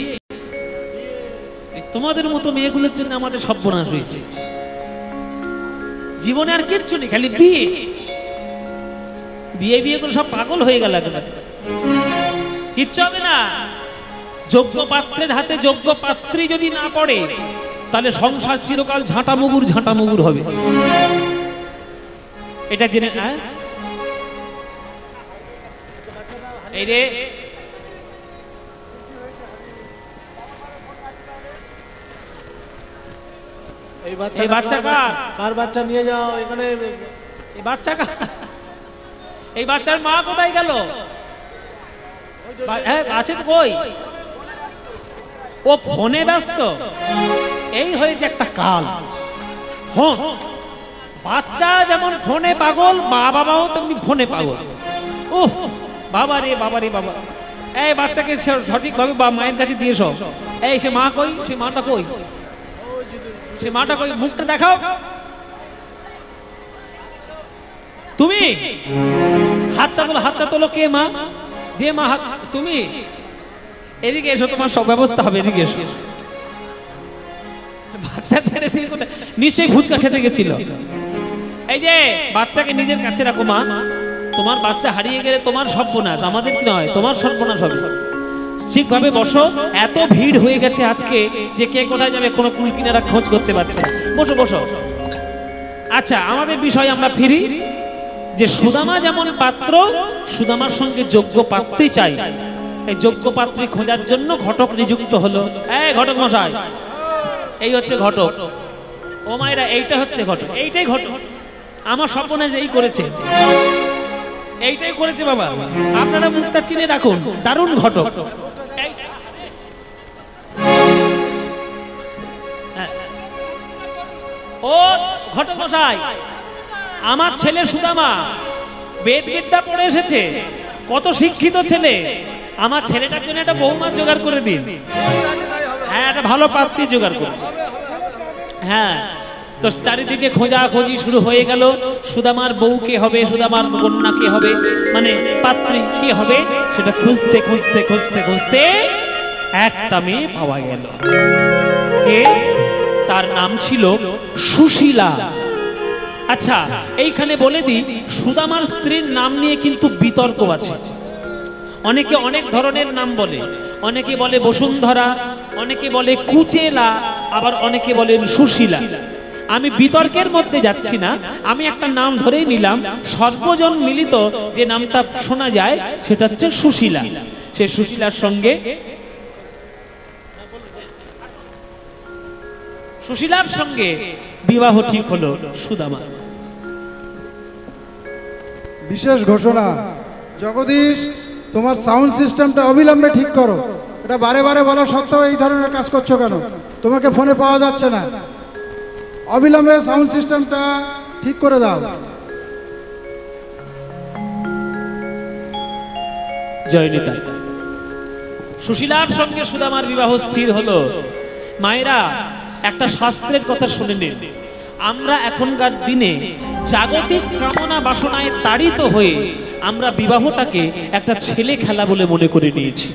তোমাদের মতো মেয়েগুলোর জন্য আমাদের সর্বনাশ হয়েছে। জীবনে আর কিচ্ছু নেই, খালি বিয়ে বিয়ে বিয়ে করে সব পাগল হয়ে গেল। কিচ্ছু হবে না। যোগ্য পাত্রের হাতে যোগ্য পাত্রী যদি না পড়ে, তাহলে সংসার চিরকাল ঝাঁটামুগুর হবে। এটা জেনে না? এই রে, এই বাচ্চা কার বাচ্চা নিয়ে যাও এখানে। এই বাচ্চা কার? এই বাচ্চার মা কোথায় গেল? আছে তো, কই? ও ফোনে ব্যস্ত। এই হয়েছে একটা কাল। ফোন, বাচ্চা যেমন ফোনে পাগল, মা বাবাও তেমনি ফোনে পাগল। ওহ বাবা রে বাবা রে বাবা, এই বাচ্চাকে সঠিকভাবে মায়ের কাছে দিয়ে এসো। এই সে মা কই? সে মাটা কই? সে মাটা কই? মুখটা দেখাও। তুমি হাতটা তোলো। কে মা? যে মা, তুমি এদিকে এসো, তোমার সব ব্যবস্থা হবে, এদিকে এসো। বাচ্চা ছেড়ে দিয়ে নিশ্চয়ই ফুচকা খেতে গেছিল। এই যে বাচ্চাকে নিজের কাছে রাখো মা, তোমার বাচ্চা হারিয়ে গেলে তোমার সর্বনাশ, আমাদের কি নয়, তোমার সর্বনাশ হবে। ঠিকভাবে বসো। এত ভিড় হয়ে গেছে আজকে যে কে কোথায় যাবে কোনো কুল কিনারা খোঁজ করতে পারছে না। বসো বসো। আচ্ছা, আমাদের বিষয় আমরা ফিরি। যে সুদামা যেমন পাত্র, সুদামার সঙ্গে যোগ্য পাত্রী চাই। এই যোগ্য পাত্রী খোঁজার জন্য ঘটক নিযুক্ত হলো। এই ঘটক মশাই, এই হচ্ছে ঘটক। ও মায়েরা, এইটা হচ্ছে ঘটক। এইটাই ঘটক। আমার সর্বনাশ এই করেছে, এইটাই করেছে বাবা। আপনারা মুখটা চিনে রাখুন, দারুণ ঘটক। ও ঘটক মশাই, আমার ছেলে সুদামা বেদ বিদ্যা পড়ে এসেছে, কত শিক্ষিত ছেলে। আমার ছেলেটার জন্য একটা বৌমা জোগাড় করে দিন। হ্যাঁ, একটা ভালো পাত্রী জোগাড় করুন। হ্যাঁ, তো চারিদিকে খোঁজাখুঁজি শুরু হয়ে গেল। সুদামার বউ কে হবে, সুদামার কন্যা কে হবে, মানে পাত্রী কে হবে, সেটা খুঁজতে খুঁজতে খুঁজতে খুঁজতে একটা মেয়ে পাওয়া গেল। কে? তার নাম ছিল সুশীলা। আচ্ছা, এইখানে বলে দিই, সুদামার স্ত্রীর নাম নিয়ে কিন্তু বিতর্ক আছে। অনেকে অনেক ধরনের নাম বলে, অনেকে বলে বসুন্ধরা, অনেকে বলে কুচেলা, আবার অনেকে বলেন সুশীলা। আমি বিতর্কের মধ্যে যাচ্ছি না, আমি একটা নাম ধরেই নিলাম, সর্বজন মিলিত যে নামটা শোনা যায় সেটা হচ্ছে সুশীলা। সে সুশীলার সঙ্গে সুশীলার সঙ্গে বিবাহ ঠিক হলো সুদামা। বিশেষ ঘোষণা, জগদীশ তোমার সাউন্ড সিস্টেমটা অবিলম্বে ঠিক করো। এটা বারে বারে বলা সত্ত্বেও এই ধরনের কাজ করছো কেন? তোমাকে ফোনে পাওয়া যাচ্ছে না, অবিলম্বে সাউন্ড সিস্টেমটা ঠিক করে দাও। জয় নিতাই। সুশীলার সঙ্গে সুদামার বিবাহ স্থির হলো। মায়েরা, একটা শাস্ত্রের কথা শুনে নিন। আমরা এখনকার দিনে জাগতিক কামনা বাসনায় তাড়িত হয়ে আমরা বিবাহটাকে একটা ছেলে খেলা বলে মনে করে নিয়েছি,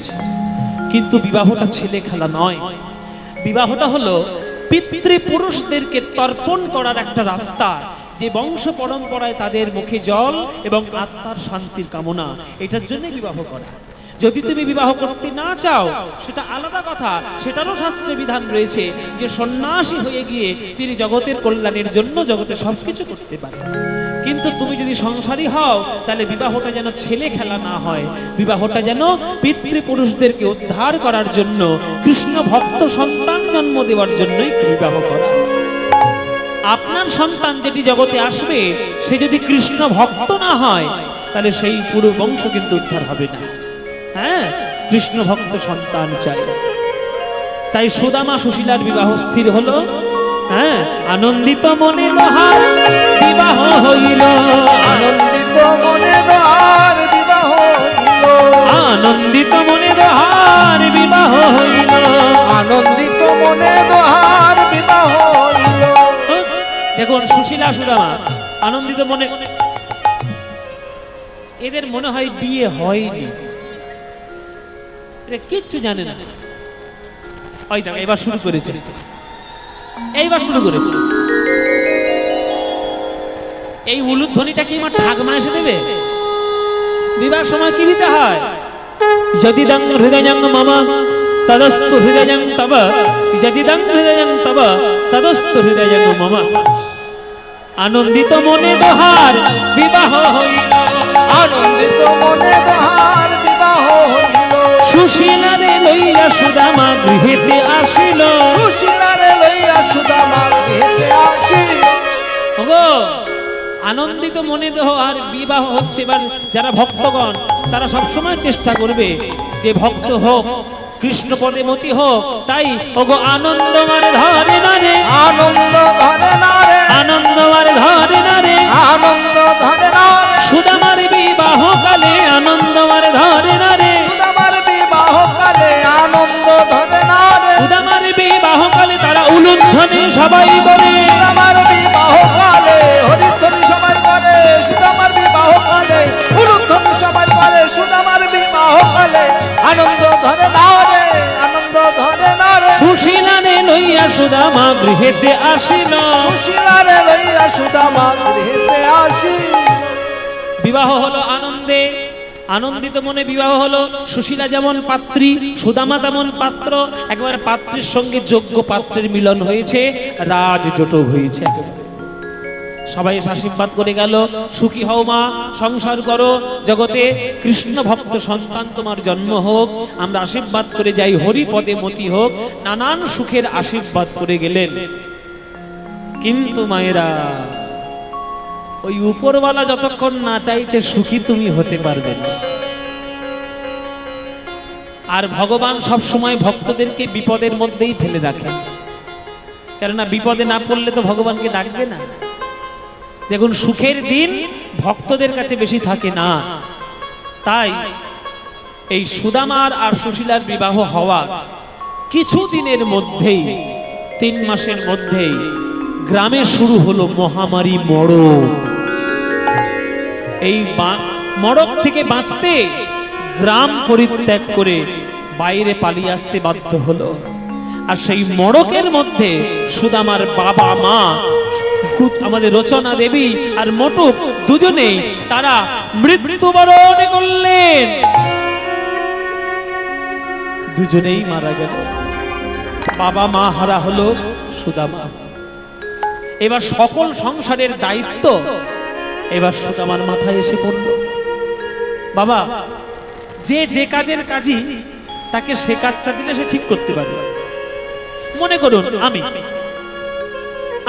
কিন্তু বিবাহটা ছেলে খেলা নয়। বিবাহটা হলো পিতৃপুরুষদেরকে তর্পণ করার একটা রাস্তা, যে বংশ পরম্পরায় তাদের মুখে জল এবং আত্মার শান্তির কামনা, এটার জন্য বিবাহ করা। যদি তুমি বিবাহ করতে না চাও সেটা আলাদা কথা, সেটারও শাস্ত্রে বিধান রয়েছে যে সন্ন্যাসী হয়ে গিয়ে তিনি জগতের কল্যাণের জন্য জগতে সবকিছু করতে পারেন। কিন্তু তুমি যদি সংসারী হও তাহলে বিবাহটা যেন ছেলে খেলা না হয়, বিবাহটা যেন পিতৃপুরুষদেরকে উদ্ধার করার জন্য, কৃষ্ণ ভক্ত সন্তান জন্ম দেওয়ার জন্যই বিবাহ করা। আপনার সন্তান যেটি জগতে আসবে সে যদি কৃষ্ণ ভক্ত না হয় তাহলে সেই পুরো বংশ কিন্তু উদ্ধার হবে না। হ্যাঁ, কৃষ্ণ ভক্ত সন্তান চাই। তাই সুদামা সুশীলার বিবাহ স্থির হলো। হ্যাঁ, আনন্দিত মনে দোহার বিবাহ হইল, আনন্দিত মনে দোহার বিবাহ হইল, আনন্দিত মনে দোহার বিবাহ হইল, আনন্দিত মনে দোহার বিবাহ হইল। দেখুন, সুশীলা সুদামা আনন্দিত মনে, এদের মনে হয় বিয়ে হয়নি, এটা কিচ্ছু জানে না। ওই দেখো এবার শুরু করেছে, এইবার শুরু করেছে। এই উলুধ্বনিটা কি আমার ঠাকমা এসে দেবে? বিবাহ সময় কি দিতে হয়? যদি দং হৃদয়ং মম তদস্তু হৃদয়ং তব, যদি দং হৃদয়ং তব তদস্তু হৃদয়ং মম। আনন্দিত মনে দোহার বিবাহ হইল, আনন্দিত মনে দোহার বিবাহ হইল, সুশীলারে লইয়া সুদামা গৃহেতে আসিল, সুশীলারে লইয়া সুদামা গৃহেতে আসিল। ওগো, আনন্দিত মনে দোহার বিবাহ হচ্ছে। এবার যারা ভক্তগণ তারা সবসময় চেষ্টা করবে যে ভক্ত হোক, কৃষ্ণ পদে মতি হোক। তাই ওগো আনন্দ মারে ধরে না রে, আনন্দ ধরে না রে, আনন্দ মারে ধরে না রে, আনন্দ ধরে না রে, সুদামার বিবাহ কালে আনন্দ মারে ধরে না রে, সুদামার বিবাহ কালে আনন্দ ধরে না রে, সুদামার বিবাহ কালে তারা উলুধ্বনি সবাই করে, সুদামার বিবাহ কালে হরিধ্বনি সবাই করে, সুদামার বিবাহ কালে হরিধ্বনি সবাই করে, সুদামার বিবাহ কালে আনন্দ ধরে না রে, আনন্দ ধরে না রে। সুশীলারে লইয়া সুদামা গৃহেতে আসিল, সুশীলারে লইয়া সুদামা গৃহেতে আসি। বিবাহ হলো আনন্দে, আনন্দিত মনে বিবাহ হলো। সুশীলা যেমন পাত্রী, সুদামা তেমন পাত্র। একবার পাত্রীর সঙ্গে যোগ্য পাত্রের মিলন হয়েছে, রাজজোটক হয়েছে। সবাই আশীর্বাদ করে গেল, সুখী হও মা, সংসার করো, জগতে কৃষ্ণ ভক্ত সন্তান তোমার জন্ম হোক। আমরা আশীর্বাদ করে যাই, হরিপদে মতি হোক। নানান সুখের আশীর্বাদ করে গেলেন। কিন্তু মায়েরা, ওই উপরওয়ালা যতক্ষণ না চাইছে সুখী তুমি হতে পারবে না। আর ভগবান সব সময় ভক্তদেরকে বিপদের মধ্যেই ফেলে রাখেন, কেননা বিপদে না পড়লে তো ভগবানকে ডাকবে না। দেখুন, সুখের দিন ভক্তদের কাছে বেশি থাকে না। তাই এই সুদামার আর সুশীলার বিবাহ হওয়ার কিছু দিনের মধ্যেই 3 মাসের মধ্যেই গ্রামে শুরু হলো মহামারী মড়ক। এই মড়ক থেকে বাঁচতে গ্রাম পরিত্যাগ করে বাইরে পালিয়ে আসতে বাধ্য হলো। আর সেই মড়কের মধ্যে সুদামার বাবা মা, আমাদের রচনা দেবী আর মটক, দুজনেই তারা মৃত্যুবরণ করলেন, দুজনেই মারা গেল। বাবা মা হারা হলো সুদামা। এবার সকল সংসারের দায়িত্ব এবার সুদামার মাথায় এসে পড়ল। বাবা, যে কাজের কাজই তাকে সে কাজটা দিলে সে ঠিক করতে পারবে। মনে করুন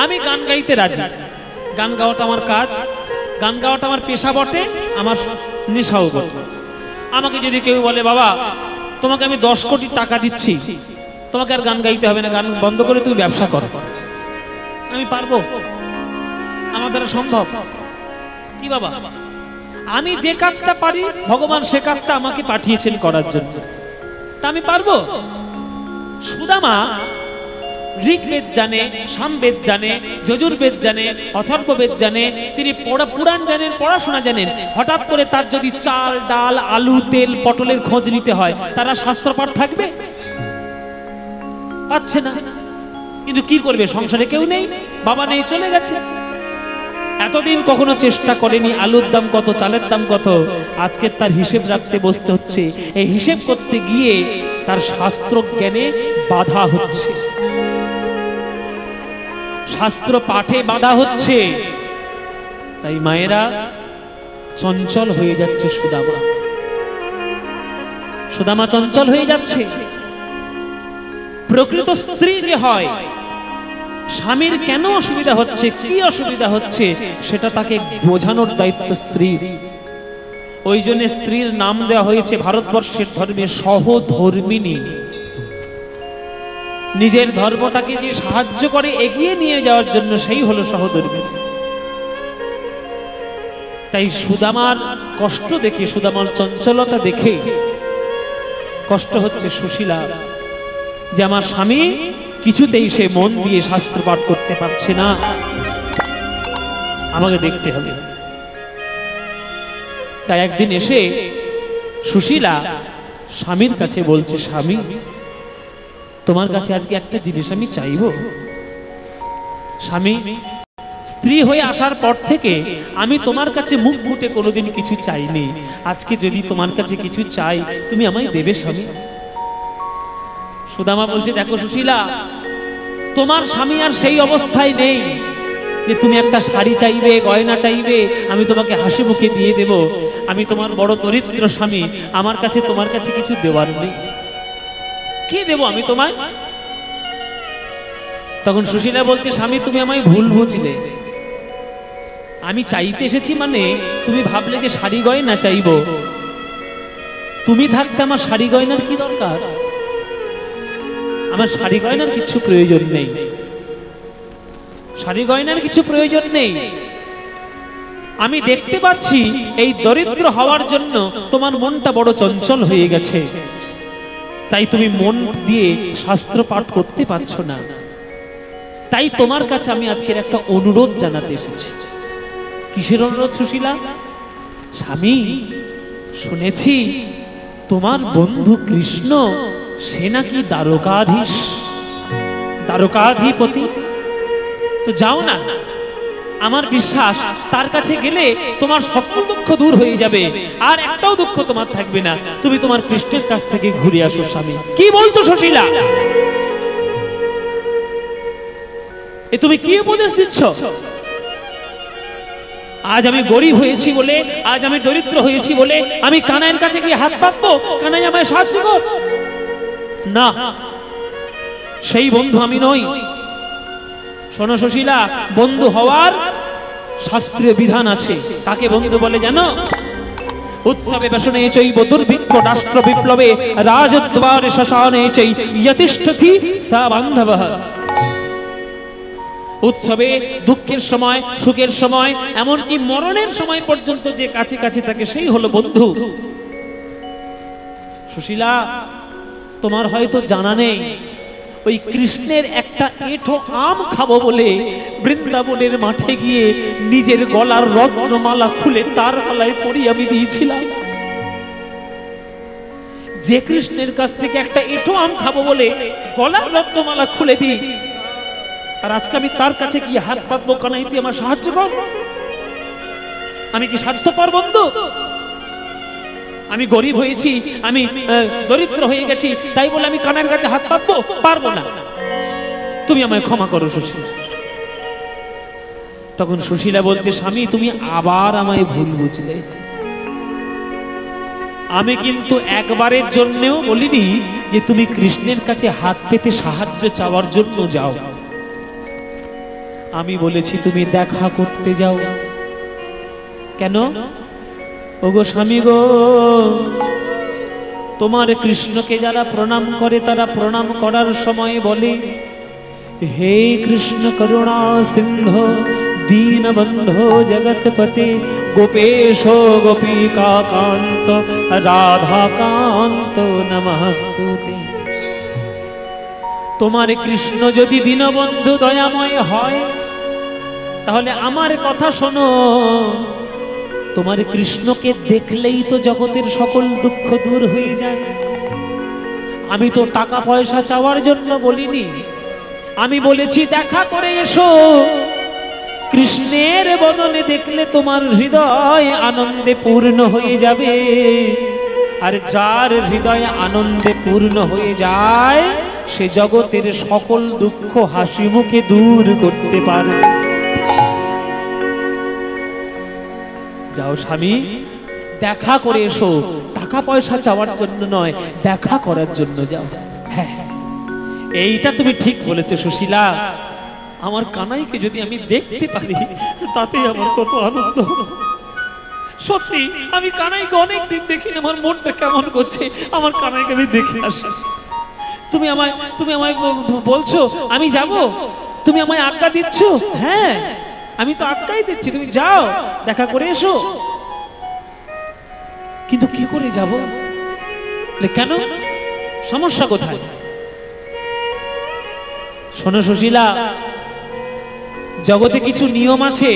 আমি গান গাইতে রাজি, গান গাওয়াটা আমার কাজ, গান গাওয়াটা আমার পেশা বটে, আমার নেশাও বটে। আমাকে যদি কেউ বলে বাবা তোমাকে আমি 10 কোটি টাকা দিচ্ছি, তোমাকে আর গান গাইতে হবে না, গান বন্ধ করে তুমি ব্যবসা করো, আমি পারবো? আমার দ্বারা সম্ভব কি বাবা? আমি যে কাজটা পারি ভগবান সে কাজটা আমাকে পাঠিয়েছেন করার জন্য, তা আমি পারবো। সুদামা ঋগ্বেদ জানে, সামবেদ জানে, যজুর্বেদ জানে, অথর্ববেদ জানে, তিনি পুরাণ জানেন, পড়াশোনা জানেন। হঠাৎ করে তার যদি চাল ডাল আলু তেল পটলের খোঁজ নিতে হয়, তারা শাস্ত্রপাঠ থাকবে? পাচ্ছে না। কিন্তু কি করবে, সংসারে কেউ নেই, বাবা নেই, চলে গেছে। এতদিন কখনো চেষ্টা করেনি আলুর দাম কত, চালের দাম কত, আজকে তার হিসেব রাখতে বসতে হচ্ছে। এই হিসেব করতে গিয়ে তার শাস্ত্র জ্ঞানে বাধা হচ্ছে, শাস্ত্র পাঠে বাধা হচ্ছে। তাই মায়েরা চঞ্চল হয়ে যাচ্ছে, সুদামা চঞ্চল হয়ে যাচ্ছে। প্রকৃত স্ত্রী যে হয়, স্বামীর কেন অসুবিধা হচ্ছে, কি অসুবিধা হচ্ছে, সেটা তাকে বোঝানোর দায়িত্ব স্ত্রীর। ওই জন্য স্ত্রীর নাম দেওয়া হয়েছে ভারতবর্ষের ধর্মে সহধর্মিণী। নিজের ধর্মটাকে যে সাহায্য করে এগিয়ে নিয়ে যাওয়ার জন্য, সেই হলো সহধর্মিণী। তাই সুদামার কষ্ট দেখে, সুদামার চঞ্চলতা দেখে কষ্ট হচ্ছে সুশীলা, যে আমার স্বামী কিছুতেই সে মন দিয়ে শাস্ত্র পাঠ করতে পারছে না, আমাকে দেখতে হবে। তাই একদিন এসে সুশীলা স্বামীর কাছে বলছে, স্বামী তোমার কাছে আজকে একটা জিনিস আমি চাইব। স্বামী, স্ত্রী হয়ে আসার পর থেকে আমি তোমার কাছে মুখ ফুটে কোনোদিন কিছু চাইনি, আজকে যদি তোমার কাছে কিছু চাই তুমি আমায় দেবে স্বামী? সুদামা বলছে, দেখো সুশীলা, তোমার স্বামী আর সেই অবস্থায় নেই যে তুমি একটা শাড়ি চাইবে, গয়না চাইবে, আমি তোমাকে হাসি মুখে দিয়ে দেব। আমি তোমার বড় দরিদ্র স্বামী, আমার কাছে তোমার কাছে কিছু দেওয়ার নেই, কি দেব আমি তোমায়? তখন সুশীলা বলছে, স্বামী তুমি আমায় ভুল বুঝলে, আমি চাইতে এসেছি মানে তুমি ভাবলে যে শাড়ি গয়না চাইব। তুমি থাকতে আমার শাড়ি গয়নার কি দরকার? আমার শাড়ি গয়নার কিছু প্রয়োজন নেই, শাড়ি গয়নার কিছু প্রয়োজন নেই। আমি দেখতে পাচ্ছি এই দরিদ্র হওয়ার জন্য তোমার মনটা বড় চঞ্চল হয়ে গেছে, তাই তুমি মন দিয়ে শাস্ত্র পাঠ করতে পারছো না। তাই তোমার কাছে আমি আজকের একটা অনুরোধ জানাতে এসেছি। কিসের অনুরোধ সুশীলা? স্বামী, শুনেছি তোমার বন্ধু কৃষ্ণ সে নাকি দ্বারকাধিপতি, তো যাও না, আমার বিশ্বাস তার কাছে গেলে তোমার সকল দুঃখ দূর হয়ে যাবে, আর একটাও দুঃখ তোমার থাকবে না। তুমি তোমার কৃষ্ণের কাছ থেকে ঘুরে আসো স্বামী। কি বলতো সুশীলা? এ তুমি কি উপদেশ দিচ্ছ? আজ আমি গরিব হয়েছি বলে, আজ আমি দরিদ্র হয়েছি বলে আমি কানাইয়ের কাছে গিয়ে হাত পাতবো, কানাই আমায় সাহায্য কর? না, সেই বন্ধু আমি নই। শোনো সুশীলা, বন্ধু হওয়ার শাস্ত্রীয় বিধান আছে। কাকে বন্ধু বলে জানো? উৎসবে বেশনে চৈব দুর্ভিক্ষ রাষ্ট্র বিপ্লবে রাজদ্বারে শ্মশানে চৈ যতিষ্ঠতি সা বান্ধবঃ। উৎসবে, দুঃখের সময়, সুখের সময়, এমনকি মরণের সময় পর্যন্ত যে কাছে কাছে থাকে সেই হলো বন্ধু। সুশীলা, তোমার হয়তো জানা নেই, ওই কৃষ্ণের একটা এঁঠো আম খাবো বলে বৃন্দাবনের মাঠে গিয়ে নিজের গলার রত্নমালা খুলে তার গলায় পরিয়ে আমি দিয়েছিলাম। যে কৃষ্ণের কাছ থেকে একটা এঁঠো আম খাবো বলে গলার রত্নমালা খুলে দিই, আর আজকে আমি তার কাছে গিয়ে হাত পাতবো, কানাই তুই আমার সাহায্য কর। আমি কি স্বার্থপর বন্ধু? আমি গরিব হয়েছি, আমি দরিদ্র হয়ে গেছি, তাই বলে আমি কানার কাছে হাত পাতবো? পারবো না। তুমি আমায় ক্ষমা করো সুশীলা। তখন সুশীলা বলছে, স্বামী তুমি আবার আমায় ভুল বুঝলে। আমি কিন্তু একবারের জন্যও বলিনি যে তুমি কৃষ্ণের কাছে হাত পেতে সাহায্য চাওয়ার জন্য যাও। আমি বলেছি তুমি দেখা করতে যাও। কেন? ওগো স্বামী গো, তোমার কৃষ্ণকে যারা প্রণাম করে তারা প্রণাম করার সময় বলে, হে কৃষ্ণ করুণা সিন্ধু দীনবন্ধো জগৎপতে গোপেশ গোপিকা কান্ত রাধাকান্ত নমস্তুতে। তোমার কৃষ্ণ যদি দীনবন্ধু দয়াময় হয় তাহলে আমার কথা শোনো, তোমার কৃষ্ণকে দেখলেই তো জগতের সকল দুঃখ দূর হয়ে যায়। আমি তো টাকা পয়সা চাওয়ার জন্য বলিনি, আমি বলেছি দেখা করে এসো। কৃষ্ণের বদনে দেখলে তোমার হৃদয় আনন্দে পূর্ণ হয়ে যাবে, আর যার হৃদয় আনন্দে পূর্ণ হয়ে যায় সে জগতের সকল দুঃখ হাসি মুখে দূর করতে পারে। যাও স্বামী, দেখা করে এসো, টাকা পয়সা চাওয়ার জন্য নয়, দেখা করার জন্য যাও। হ্যাঁ, এইটা তুমি ঠিক বলেছো সুশীলা। আমার কানাইকে যদি আমি দেখতে পারি তাতেই আমার কত আনন্দ। সত্যি আমি কানাইকে অনেকদিন দেখিনি, আমার মনটা কেমন করছে, আমার কানাইকে আমি দেখে আসি। তুমি আমায় বলছো আমি যাব, তুমি আমায় আজ্ঞা দিচ্ছ। হ্যাঁ, আমি তো আজ্ঞাই দিচ্ছি, তুমি যাও দেখা করে এসো। কিন্তু কি করে যাব? কেন? সমস্যা কোথায়? শোনো সুশীলা, জগতে কিছু নিয়ম আছে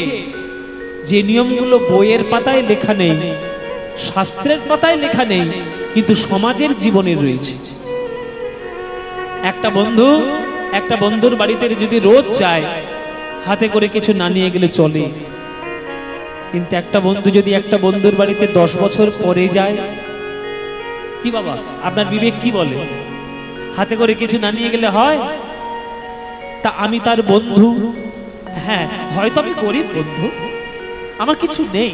যে নিয়মগুলো বইয়ের পাতায় লেখা নেই, শাস্ত্রের পাতায় লেখা নেই, কিন্তু সমাজের জীবনে রয়েছে। একটা বন্ধুর বাড়িতে যদি রোজ যায়, হাতে করে কিছু না নিয়ে গেলে চলে। কিন্তু একটা বন্ধু যদি একটা বন্ধুর বাড়িতে 10 বছর পরে যায়, কি বাবা আপনার বিবেক কি বলে? হাতে করে কিছু না নিয়ে গেলে হয়? তা আমি তার বন্ধু, হ্যাঁ হয়তো আমি গরিব বন্ধু, আমার কিছু নেই,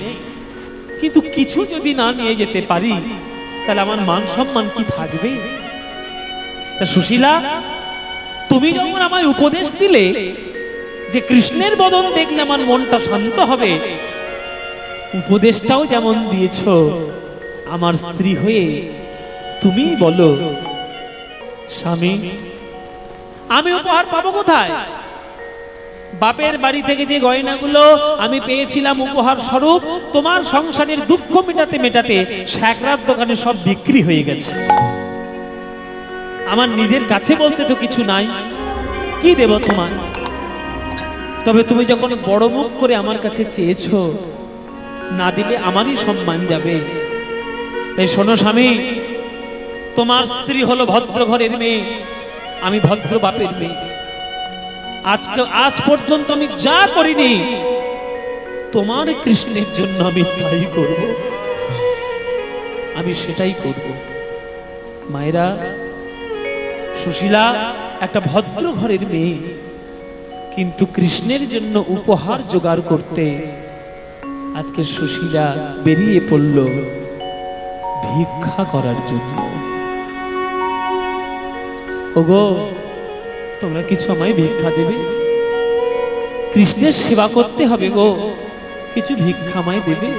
কিন্তু কিছু যদি না নিয়ে যেতে পারি তাহলে আমার মান সম্মান কি থাকবে? তা সুশীলা, তুমি যখন আমায় উপদেশ দিলে যে কৃষ্ণের বদন দেখলে আমার মনটা শান্ত হবে, উপদেশটাও যেমন দিয়েছো আমার স্ত্রী হয়ে তুমি বলো, স্বামী আমি উপহার পাবো কোথায়? বাপের বাড়ি থেকে যে গয়নাগুলো আমি পেয়েছিলাম উপহার স্বরূপ, তোমার সংসারের দুঃখ মেটাতে মেটাতে শ্যাকরার দোকানে সব বিক্রি হয়ে গেছে। আমার নিজের কাছে বলতে তো কিছু নাই, কি দেব তোমার? তবে তুমি যখন বড় মুখ করে আমার কাছে চেয়েছো, না দিলে আমারই সম্মান যাবে। তাই শোনো স্বামী, তোমার স্ত্রী হলো ভদ্র ঘরের মেয়ে, আমি ভদ্র বাপের মেয়ে। আজ পর্যন্ত আমি যা করিনি তোমার কৃষ্ণের জন্য আমি তাই করব, আমি সেটাই করব। মায়েরা, সুশীলা একটা ভদ্র ঘরের মেয়ে, কিন্তু কৃষ্ণের জন্য উপহার জোগাড় করতে আজকে সুশীলা বেরিয়ে পড়ল ভিক্ষা করার জন্য। ওগো, তোমরা কিছু আমায় ভিক্ষা দেবে? কৃষ্ণের সেবা করতে হবে গো, কিছু ভিক্ষা আমায় দেবে?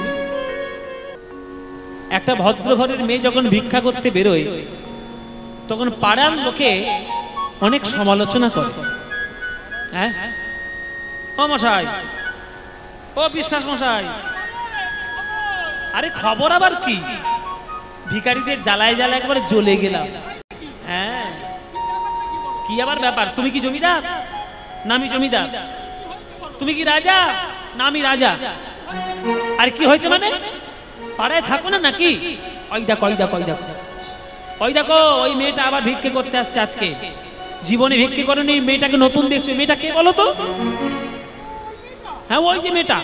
একটা ভদ্র ঘরের মেয়ে যখন ভিক্ষা করতে বেরোয় তখন পাড়ার লোকে অনেক সমালোচনা করে। হ্যাঁ, ও মশাই, ও বিশ্বাস মশাই, আরে খবর আবার কি? ভিখারিদের জ্বালায় জ্বালায় একবারে জ্বলে গেলাম। হ্যাঁ, কি আবার ব্যাপার? তুমি কি জমিদার না আমি জমিদার? তুমি কি রাজা না আমি রাজা? আর কি হয়েছে মানে? পাড়ায় থাকো না নাকি? ওই দেখো ওই দেখো ওই দেখো ওই দেখো, ওই মেয়েটা আবার ভিক্ষে করতে আসছে আজকে। জীবনে ভিক্ষে করেনি, মেয়েটাকে নতুন দেখছো। মেয়েটা কে বলো তো? হ্যাঁ ওই যে মেয়েটা,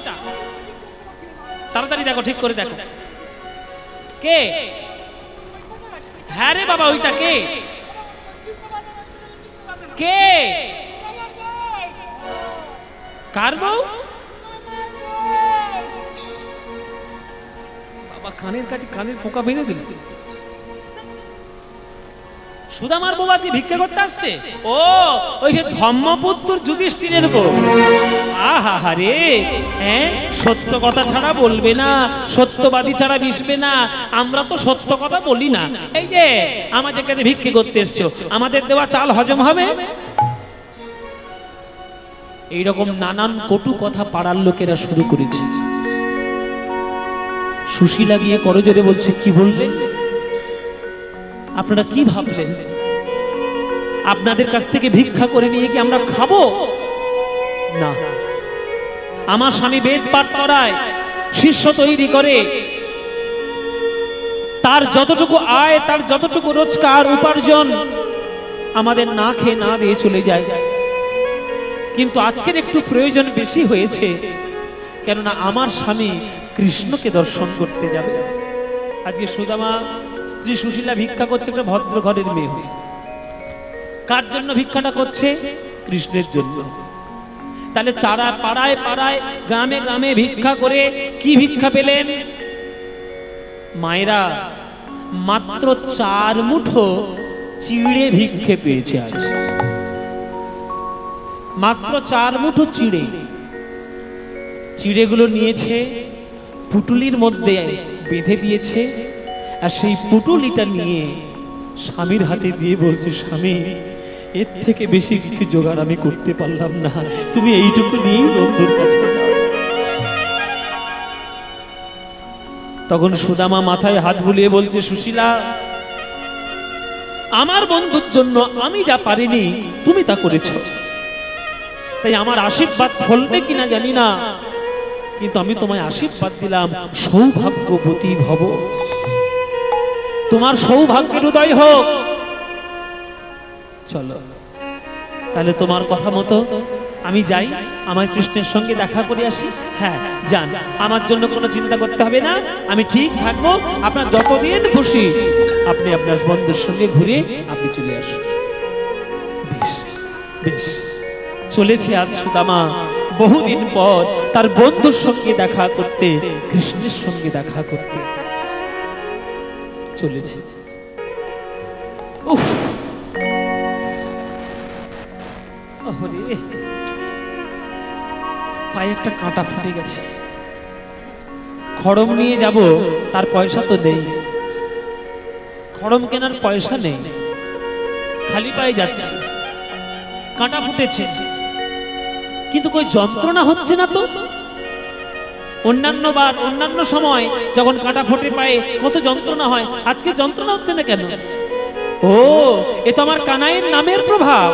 তাড়াতাড়ি দেখো, ঠিক করে দেখো কে। হ্যাঁ রে বাবা, ওইটা কে? কে? কার বউ? বাবা কানের কাছে কানের পোকা বেঁধে দিল। সুদামার বউ আজকে ভিক্ষা করতে আসছে। ও ওই যে ধর্মপুত্র যুধিষ্ঠিরের বউ। আহা রে, হ্যাঁ সত্য কথা ছাড়া বলবে না, সত্যবাদী ছাড়া মিশবে না। আমরা তো সত্য কথা বলি না। এই যে আমাদের কাছে ভিক্ষে করতে এসছো, আমাদের দেওয়া চাল হজম হবে? এইরকম নানান কটু কথা পাড়ার লোকেরা শুরু করেছে। সুশীলা গিয়ে করজোরে বলছে, কি বললেন আপনারা? কি ভাবলেন আপনাদের কাছ থেকে ভিক্ষা করে নিয়ে কি আমরা খাবো না? আমার স্বামী বেদ পাঠ করায়, শিষ্য তৈরি করে, তার যতটুকু আয়, তার যতটুকু রোজগার উপার্জন আমাদের না খেয়ে না দিয়ে চলে যায়। কিন্তু আজকের একটু প্রয়োজন বেশি হয়েছে, কেননা আমার স্বামী কৃষ্ণকে দর্শন করতে যাবে। আজকে সুদামা স্ত্রী সুশীলা ভিক্ষা করছে একটা ভদ্র ঘরের মেয়ে হয়ে। কার জন্য ভিক্ষাটা করছে? কৃষ্ণের জন্য। তাহলে চারা পাড়ায় পাড়ায় গ্রামে গ্রামে ভিক্ষা করে কি ভিক্ষা পেলেন? মায়েরা মাত্র 4 মুঠো চিড়ে ভিক্ষে পেয়েছে আজ। মাত্র 4 মুঠো চিড়ে। চিড়েগুলো নিয়েছে, পুটুলির মধ্যে বেঁধে দিয়েছে, আর সেই পুটুলিটা নিয়ে স্বামীর হাতে দিয়ে বলছে, স্বামী এর থেকে বেশি কিছু জোগাড় আমি করতে পারলাম না, তুমি এইটুকু নিয়েই বন্ধুর কাছে যাও। তখন সুদামা মাথায় হাত বুলিয়ে বলছে, সুশীলা আমার বন্ধুর জন্য আমি যা পারিনি তুমি তা করেছো, তাই আমার আশীর্বাদ ফলবে কিনা জানি না, কিন্তু আমি তোমায় আশীর্বাদ দিলাম, সৌভাগ্যবতী ভব, তোমার সৌভাগ্যের উদয় হোক। চলো তাহলে তোমার কথা মতো আমি যাই, আমার কৃষ্ণের সঙ্গে দেখা করে আসি। হ্যাঁ যান, আমার জন্য কোনো চিন্তা করতে হবে না, আমি ঠিক থাকবো। আপনার যতদিন খুশি আপনি আপনার বন্ধুর সঙ্গে ঘুরে আপনি চলে আসুন। বেশ বেশ। চলেছে আজ সুদামা বহুদিন পর তার বন্ধুর সঙ্গে দেখা করতে, কৃষ্ণের সঙ্গে দেখা করতে চলেছে। উফ, পায়ে একটা কাঁটা ফুটে গেছে। খড়ম নিয়ে যাব, তার পয়সা তো নেই, খড়ম কেনার পয়সা নেই, খালি পায়ে যাচ্ছে, কাঁটা ফুটেছে, কিন্তু কই যন্ত্রণা হচ্ছে না তো। অন্যান্য বার অন্যান্য সময় যখন কাঁটা ফোটে পায়ে কত যন্ত্রণা হয়, আজকে যন্ত্রণা হচ্ছে না কেন? ও, এ তো আমার কানাইয়ের নামের প্রভাব।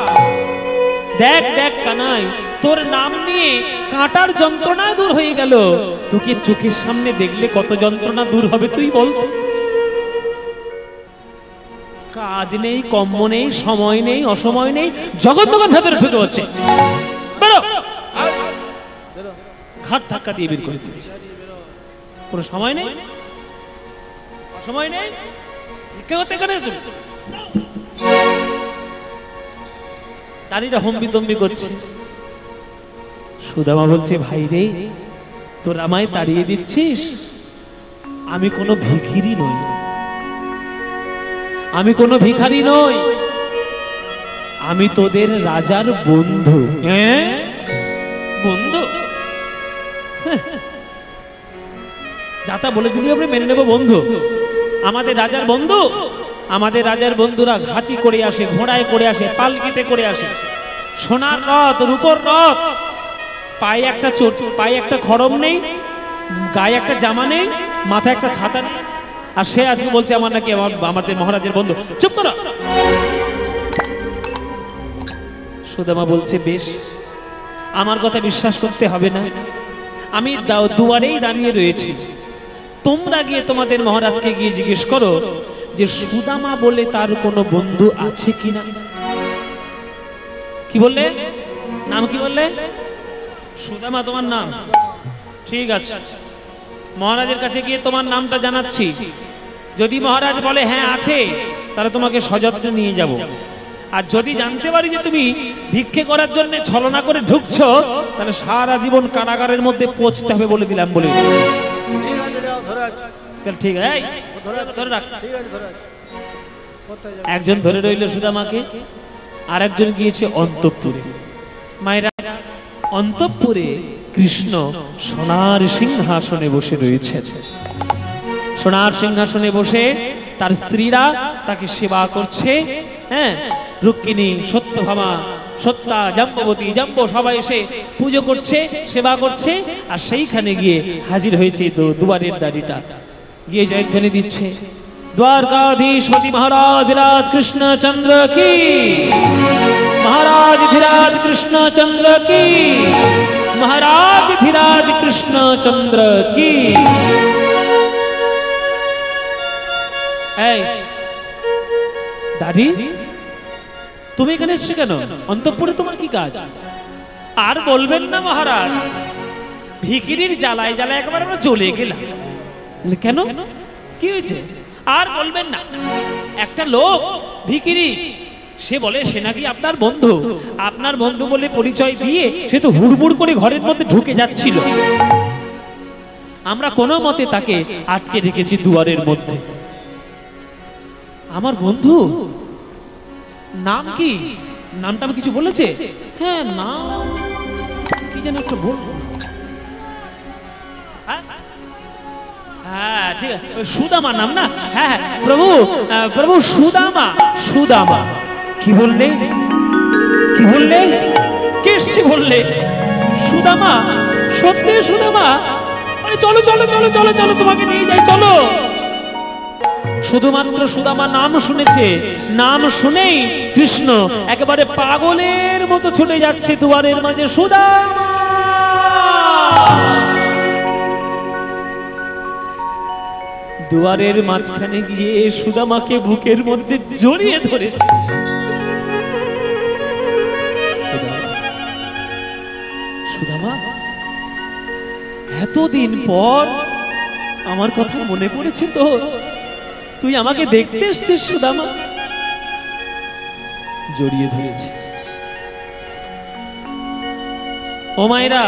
দেখ দেখ কানাই, তোর নাম নিয়ে কাঁটার যন্ত্রণা দূর হয়ে গেল। তোকে চোখের সামনে দেখলে কত যন্ত্রণা দূর হবে তুই বলতো। কাজ নেই, কম্ম নেই, সময় নেই, অসময় নেই, জগৎ ভেতরে ঢুকে হচ্ছে। ঘাট ধাক্কা দিয়ে বের করে দিয়েছে। কোনো সময় নেই, অসময় নেই, নারীরা হম্বি তম্বি করছে। সুদামা বলছে, ভাই রে তোর আমায় তাড়িয়ে দিচ্ছিস? আমি কোনো ভিখিরি নই, আমি কোনো ভিখারি নই, আমি তোদের রাজার বন্ধু। হ্যাঁ বন্ধু? যাতা বলে দিলি আমরা মেনে নেব বন্ধু? আমাদের রাজার বন্ধু? আমাদের রাজার বন্ধুরা হাতি করে আসে, ঘোড়ায় করে আসে, পালকিতে করে আসে, সোনার রথ, রূপর রথ, পায়ে একটা চোট, পায়ে একটা খড়ম নেই, গায়ে একটা জামা নেই, মাথায় একটা ছাতা নেই, আর সে আজকে বলছে আমার নাকি আমাদের মহারাজের বন্ধু। চুপ করো। সুদামা বলছে, বেশ, আমার কথা বিশ্বাস করতে হবে না, আমি দুয়ারেই দাঁড়িয়ে রয়েছি, তোমরা গিয়ে তোমাদের মহারাজকে গিয়ে জিজ্ঞেস করো যে সুদামা বলে তার কোনো বন্ধু আছে কিনা। কি বললে? নাম কি বললে? সুদামা তোমার নাম? ঠিক আছে, মহারাজের কাছে গিয়ে তোমার নামটা জানাচ্ছি। যদি মহারাজ বলে হ্যাঁ আছে, তাহলে তোমাকে সযত্নে নিয়ে যাব। আর যদি জানতে পারি যে তুমি ভিক্ষে করার জন্য ছলনা করে ঢুকছো, তাহলে সারা জীবন কারাগারের মধ্যে পচতে হবে বলে দিলাম। বলে ঠিক আছে, ধরে রাখ। একজন ধরে রইল সুদামাকে, আর একজন গিয়েছে অন্তঃপুরে। মায়েরা, অন্তঃপুরে কৃষ্ণ সোনার সিংহাসনে বসে রয়েছে। সোনার সিংহাসনে বসে তার স্ত্রীরা তাকে সেবা করছে। হ্যাঁ, রুক্মিণী, সত্যভামা, সত্যা, জাম্ববতী, জাম্ব সবাই এসে পুজো করছে, সেবা করছে। আর সেইখানে গিয়ে হাজির হয়েছে তো দুয়ারের দাড়িটা, গিয়ে জয়ধ্বনি দিচ্ছে, দ্বারকাধীশপতি মহারাজ রাজ কৃষ্ণচন্দ্র কি, মহারাজ ধীরাজ কৃষ্ণচন্দ্র কি, মহারাজ ধীরাজ কৃষ্ণচন্দ্র কি। এই দাদি, তুমি এখানে এসছো কেন? অন্তঃপুরে তোমার কি কাজ? আর বলবেন না মহারাজ, ভিখিরির জ্বালায় জ্বালায় একবার আমরা জ্বলে গেলাম। কেন, কি হয়েছে? আর বলবেন না, একটা লোক ভিখিরি, সে বলে সে নাকি আপনার বন্ধু। আপনার বন্ধু বলে পরিচয় দিয়ে সে তো হুড়মুড় করে ঘরের মধ্যে ঢুকে যাচ্ছিল। আমরা কোনো মতে তাকে আটকে রেখেছি দুয়ারের মধ্যে। আমার বন্ধু নাম কি? নামটা আমি কিছু বলেছে? হ্যাঁ, নাম কি যেন একটা বলবো। হ্যাঁ ঠিক আছে, সুদামা নাম না? হ্যাঁ প্রভু, প্রভু সুদামা। সুদামা কি বললে? কি বললে? কেসে বললে? সুদামা? সত্যি সুদামা? আরে চলো চলো চলো চলো চলো, তোমাকে নিয়ে যাই, চলো। শুধুমাত্র সুদামা নাম শুনেছে, নাম শুনেই কৃষ্ণ একেবারে পাগলের মতো ছুটে যাচ্ছে দুয়ারের মাঝে। সুদামা! দুয়ারের মাঝখানে গিয়ে সুদামাকে বুকের মধ্যে জড়িয়ে ধরেছে। সুদামা, এতদিন পর আমার কথা মনে পড়েছে তো? তুই আমাকে দেখতে এসছিস সুদামা? জড়িয়ে ধরেছি। ও মায়েরা,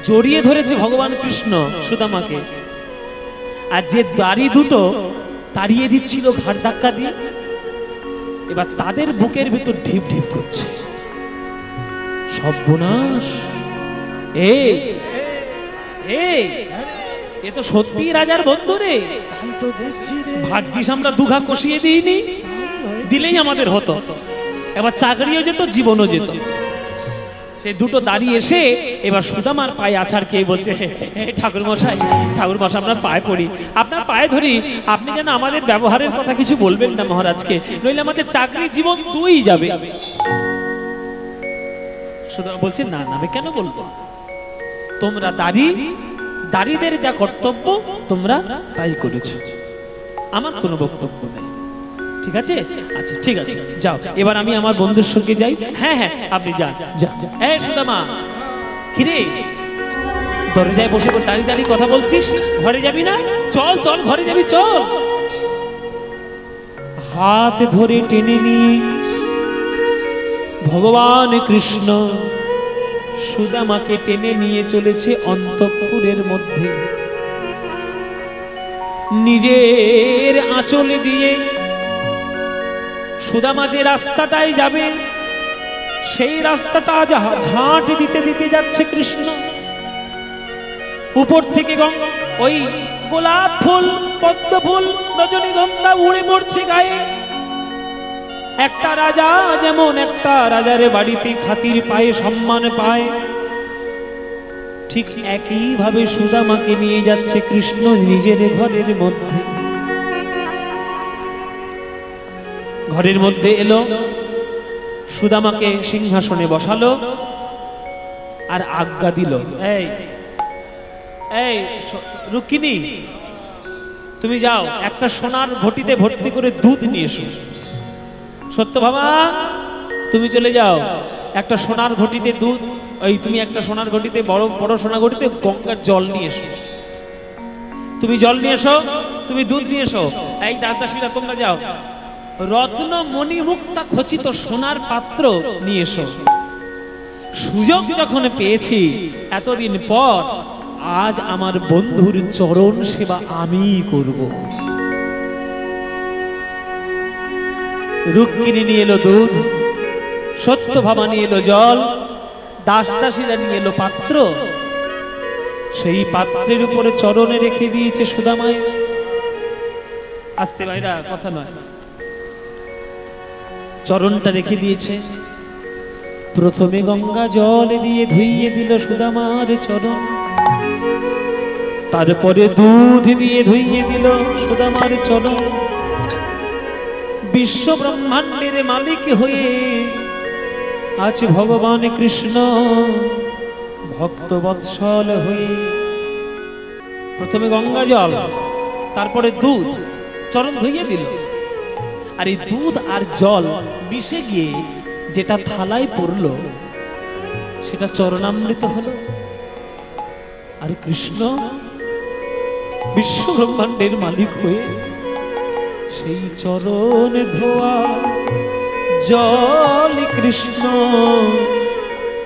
জড়িয়ে ধরেছে ভগবান কৃষ্ণ সুদামাকে। আর যে দাড়ি দুটো তাড়িয়ে দিচ্ছিল ঘাড় ধাক্কা দিয়ে, এবার তাদের বুকের ভিতর ঢিপ ঢিপ করছে। সর্বনাশ! এ তো সত্যি রাজার বন্ধু রে। ভাগ্যিস আমরা দুঘা কষিয়ে দিইনি, দিলেই আমাদের হতো। এবার চাকরিও যেত, জীবনও যেত। সেই দুটো দাঁড়িয়ে এসে এবার সুদামার পায়ে আছাড় খেয়ে বলছে, ঠাকুর মশাই, ঠাকুর মশাই, আপনার পায়ে পড়ি, আপনার পায়ে ধরি, আপনি যেন আমাদের ব্যবহারের কথা কিছু বলবেন না মহারাজকে, নইলে আমাদের চাকরি জীবন দুই যাবে। সুদামা বলছে, না না, আমি কেন বলবো? তোমরা দাড়িদের যা কর্তব্য তোমরা তাই করেছো, আমার কোনো বক্তব্য নেই। ঠিক আছে? আচ্ছা ঠিক আছে, যাও, এবার আমি আমার বন্ধুর সঙ্গে যাই। হ্যাঁ হ্যাঁ, আপনি যান। এই সুদামা, কিরে দরজায় বসে দাঁড়িয়ে দাঁড়িয়ে কথা বলছিস? ঘরে যাবি না? চল চল, ঘরে যাবি, চল। হাত ধরে টেনে নিয়ে ভগবান কৃষ্ণ সুদামাকে টেনে নিয়ে চলেছে অন্তঃপুরের মধ্যে। নিজের আঁচলে দিয়ে সুদামা যে রাস্তাটায় যাবে, সেই রাস্তাটা ঝাঁট দিতে দিতে যাচ্ছে কৃষ্ণ। উপর থেকে ওই গোলাপ ফুল, পদ্ম ফুল, রজনীগন্ধা উড়ে পড়ছে গায়ে। একটা রাজা যেমন একটা রাজার বাড়িতে খাতির পায়ে, সম্মান পায়, ঠিক একই ভাবে সুদামাকে নিয়ে যাচ্ছে কৃষ্ণ নিজের ঘরের মধ্যে। ঘরের মধ্যে এলো, সুদামাকে সিংহাসনে বসালো আর আজ্ঞা দিল, এই এই রুক্মিণী, তুমি যাও একটা সোনার ঘটিতে ভর্তি করে দুধ নিয়ে এসো। সত্যভামা, তুমি চলে যাও একটা সোনার ঘটিতে দুধ, ওই তুমি একটা সোনার ঘটিতে বড় বড় সোনার ঘটিতে গঙ্গার জল নিয়ে এসো। তুমি জল নিয়ে এসো, তুমি দুধ নিয়ে এসো। এই দাসদাসীরা তোমরা যাও রত্ন মণি মুক্তা খচিত সোনার পাত্র নিয়ে এসো। সুযোগ যখন পেয়েছি এতদিন পর, আজ আমার বন্ধুর চরণ সেবা আমি করব। রুক্মিণী নিয়ে এলো দুধ, সত্যভামা নিয়ে এলো জল, দাসদাসীরা নিয়ে এলো পাত্র। সেই পাত্রের উপরে চরণে রেখে দিয়েছে সুদামায়। আস্তে ভাইরা, কথা নয়, চরণটা রেখে দিয়েছে। প্রথমে গঙ্গা জল দিয়ে ধুইয়ে দিল সুদামার চরণ, তারপরে দুধ দিয়ে ধুইয়ে দিল সুদামার চরণ। বিশ্ব ব্রহ্মাণ্ডের মালিক হয়ে আছে ভগবান কৃষ্ণ ভক্ত বৎসল হয়ে। প্রথমে গঙ্গা জল, তারপরে দুধ, চরণ ধুইয়ে দিল। আর এই দুধ আর জল মিশে গিয়ে যেটা থালায় পড়লো সেটা চরণামৃত হলো। আর কৃষ্ণ বিশ্ব ব্রহ্মাণ্ডের মালিক হয়ে সেই চরণ ধোয়া জল কৃষ্ণ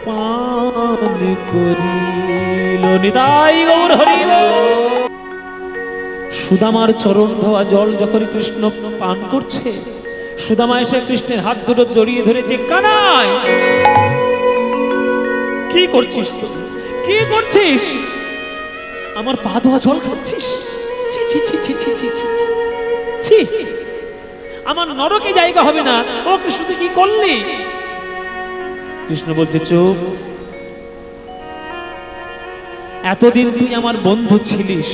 পান করিল। নিতাই গৌর হরি বল। সুদামার চরণ ধোয়া জল যখন কৃষ্ণ পান করছে, সুদামা এসে কৃষ্ণের হাত দুটো জড়িয়ে ধরেছে। কানাই, কি করছিস তুই? কি করছিস? আমার পা ধোয়া জল খাচ্ছিস? ছি ছি ছি ছি ছি ছি ছি ছি, আমার নরকে জায়গা হবে না। ও কৃষ্ণ, তুই কি করলি? কৃষ্ণ বলছে, চুপ। এতদিন তুই আমার বন্ধু ছিলিস,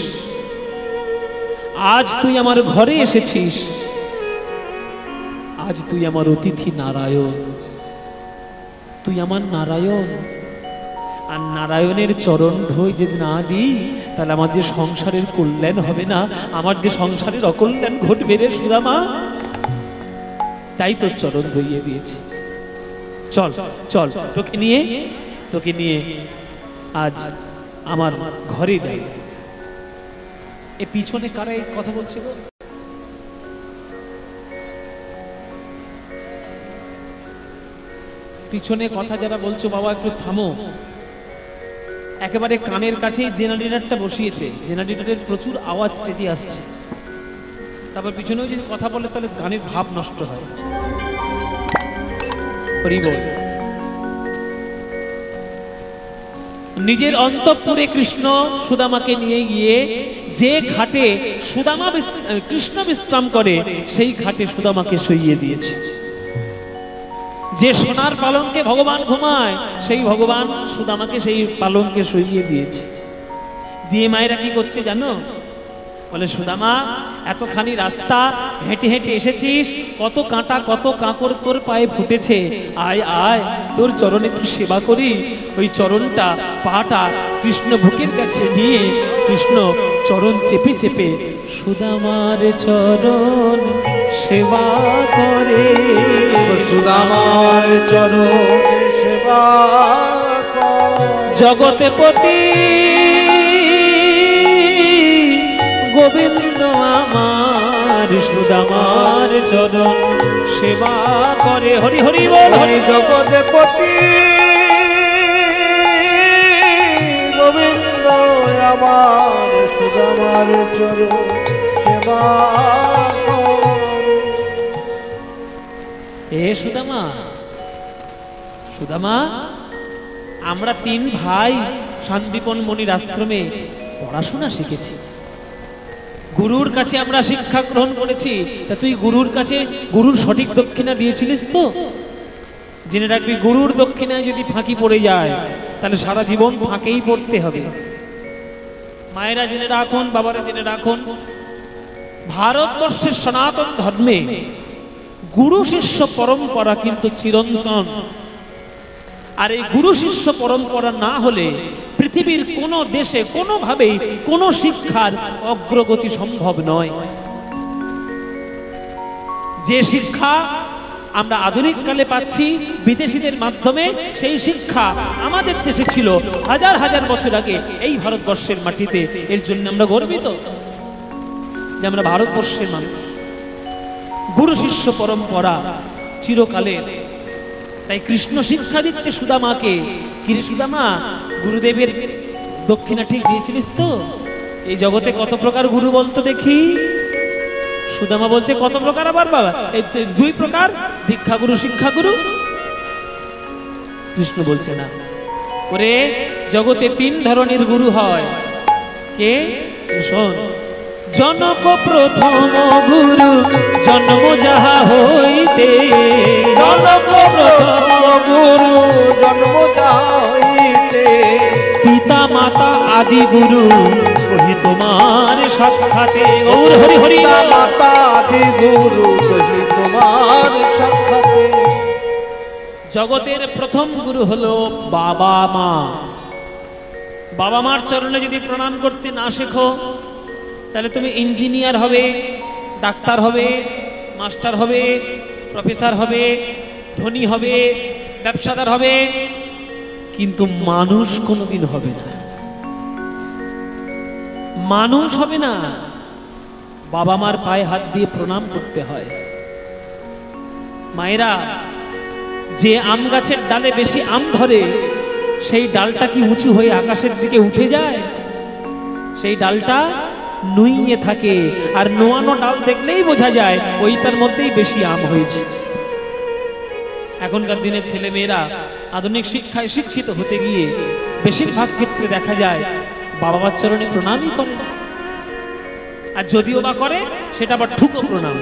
আজ তুই আমার ঘরে এসেছিস, আজ তুই আমার অতিথি নারায়ণ। তুই আমার নারায়ণ, আর নারায়ণের চরণ ধোই যদি না দিই তাহলে আমার যে সংসারের কল্যাণ হবে না, আমার যে সংসারের অকল্যাণ ঘটবে রে সুদামা। তাই তোর চরণ ধুইয়ে দিয়েছি। চল চল, তোকে নিয়ে আজ আমার ঘরে যাই। এ পিছনে কারা এই কথা বলছে? পিছনে কথা যারা বলছো, বাবা একটু থামো। একেবারে কানের কাছেই জেনারেটরটা বসিয়েছে, জেনারেটরের প্রচুর আওয়াজ স্টেজে আসছে। তারপর পিছনেও যদি কথা বলে তাহলে গানের ভাব নষ্ট হয়। হরি বল। নিজের অন্তঃপুরে কৃষ্ণ সুদামাকে নিয়ে গিয়ে যে ঘাটে সুদামা কৃষ্ণ বিশ্রাম করে সেই ঘাটে সুদামাকে শুইয়ে দিয়েছে। যে সোনার পালঙ্কে ভগবান ঘুমায় সেই ভগবান সুদামাকে সেই পালঙ্কে শুইয়ে দিয়েছে। দিয়ে মায়েরা কি করছে জানো? বলে, সুদামা এতখানি রাস্তা হেঁটে হেঁটে এসেছিস, কত কাঁটা কত কাঁকড় তোর পায়ে ফুটেছে, আয় আয় তোর চরণে একটু সেবা করি। ওই চরণটা পাটা কৃষ্ণ বুকের কাছে নিয়ে কৃষ্ণ চরণ চেপে চেপে সুদামার চরণ সেবা করে। সুদামার চরণ সেবা করে। জগৎপতি গোবিন্দ আমার সুদামার চরণ সেবা করে। হরি হরি বল। হরি জগৎপতি গোবিন্দ আমার সুদামার চরণ সেবা করে। এ সুদামা, সুদামা, আমরা তিন ভাই শান্তিপন মনির আশ্রমে পড়াশোনা শিখেছি, গুরুর কাছে আমরা শিক্ষা গ্রহণ করেছি। তা তুই গুরুর কাছে গুরুর সঠিক দক্ষিণা দিয়েছিলিস তো? জেনে রাখবি, গুরুর দক্ষিণায় যদি ফাঁকি পড়ে যায় তাহলে সারা জীবন ফাঁকেই পড়তে হবে। মায়েরা জেনে রাখুন, বাবারা জেনে রাখুন, ভারতবর্ষের সনাতন ধর্মে গুরু শিষ্য পরম্পরা কিন্তু চিরন্তন। আর এই গুরু শিষ্য পরম্পরা না হলে পৃথিবীর কোনো দেশে কোনোভাবেই কোনো শিক্ষার অগ্রগতি সম্ভব নয়। যে শিক্ষা আমরা আধুনিক কালে পাচ্ছি বিদেশিদের মাধ্যমে, সেই শিক্ষা আমাদের দেশে ছিল হাজার হাজার বছর আগে এই ভারতবর্ষের মাটিতে। এর জন্য আমরা গর্বিত যে আমরা ভারতবর্ষের মানুষ। গুরু শিষ্য পরম্পরা চিরকালের। তাই কৃষ্ণ শিক্ষা দিচ্ছে সুদামাকে, কিরে সুদামা, গুরুদেবের দক্ষিণা ঠিক দিয়েছিলিস তো? এই জগতে কত প্রকার গুরু বলতো দেখি? সুদামা বলছে কত প্রকার আবার বাবা? এই 2 প্রকার, দীক্ষা গুরু, শিক্ষা গুরু। কৃষ্ণ বলছে না, ওরে জগতে 3 ধরনের গুরু হয়। কে? শোন, জনক প্রথম গুরু জন্ম যাহা হইতে, জনক প্রথম গুরু জন্ম যাহা হইতে, পিতা মাতা আদি গুরু কহি তোমার সাক্ষাতে। গৌর হরি হরি। পিতা মাতা আদি গুরু কহি তোমার সাক্ষাতে। জগতের প্রথম গুরু হলো বাবা মা। বাবা মার চরণে যদি প্রণাম করতে না শেখো, তাহলে তুমি ইঞ্জিনিয়ার হবে, ডাক্তার হবে, মাস্টার হবে, প্রফেসর হবে, ধনী হবে, ব্যবসাদার হবে, কিন্তু মানুষ কোনোদিন হবে না। মানুষ হবে না। বাবা মার পায়ে হাত দিয়ে প্রণাম করতে হয়। মায়েরা, যে আম গাছের ডালে বেশি আম ধরে, সেই ডালটা কি উঁচু হয়ে আকাশের দিকে উঠে যায়? সেই ডালটা নুইয়ে থাকে, আর নোয়ানো ডাল দেখলেই বোঝা যায় ওইটার মধ্যেই বেশি আম হয়েছে। এখনকার দিনের ছেলে মেয়েরা আধুনিক শিক্ষায় শিক্ষিত হতে গিয়ে বেশিরভাগ ক্ষেত্রে দেখা যায় বাবা মার চরণে প্রণামই করে না। আর যদিও বা করে, সেটা আবার ঠুকো প্রণাম।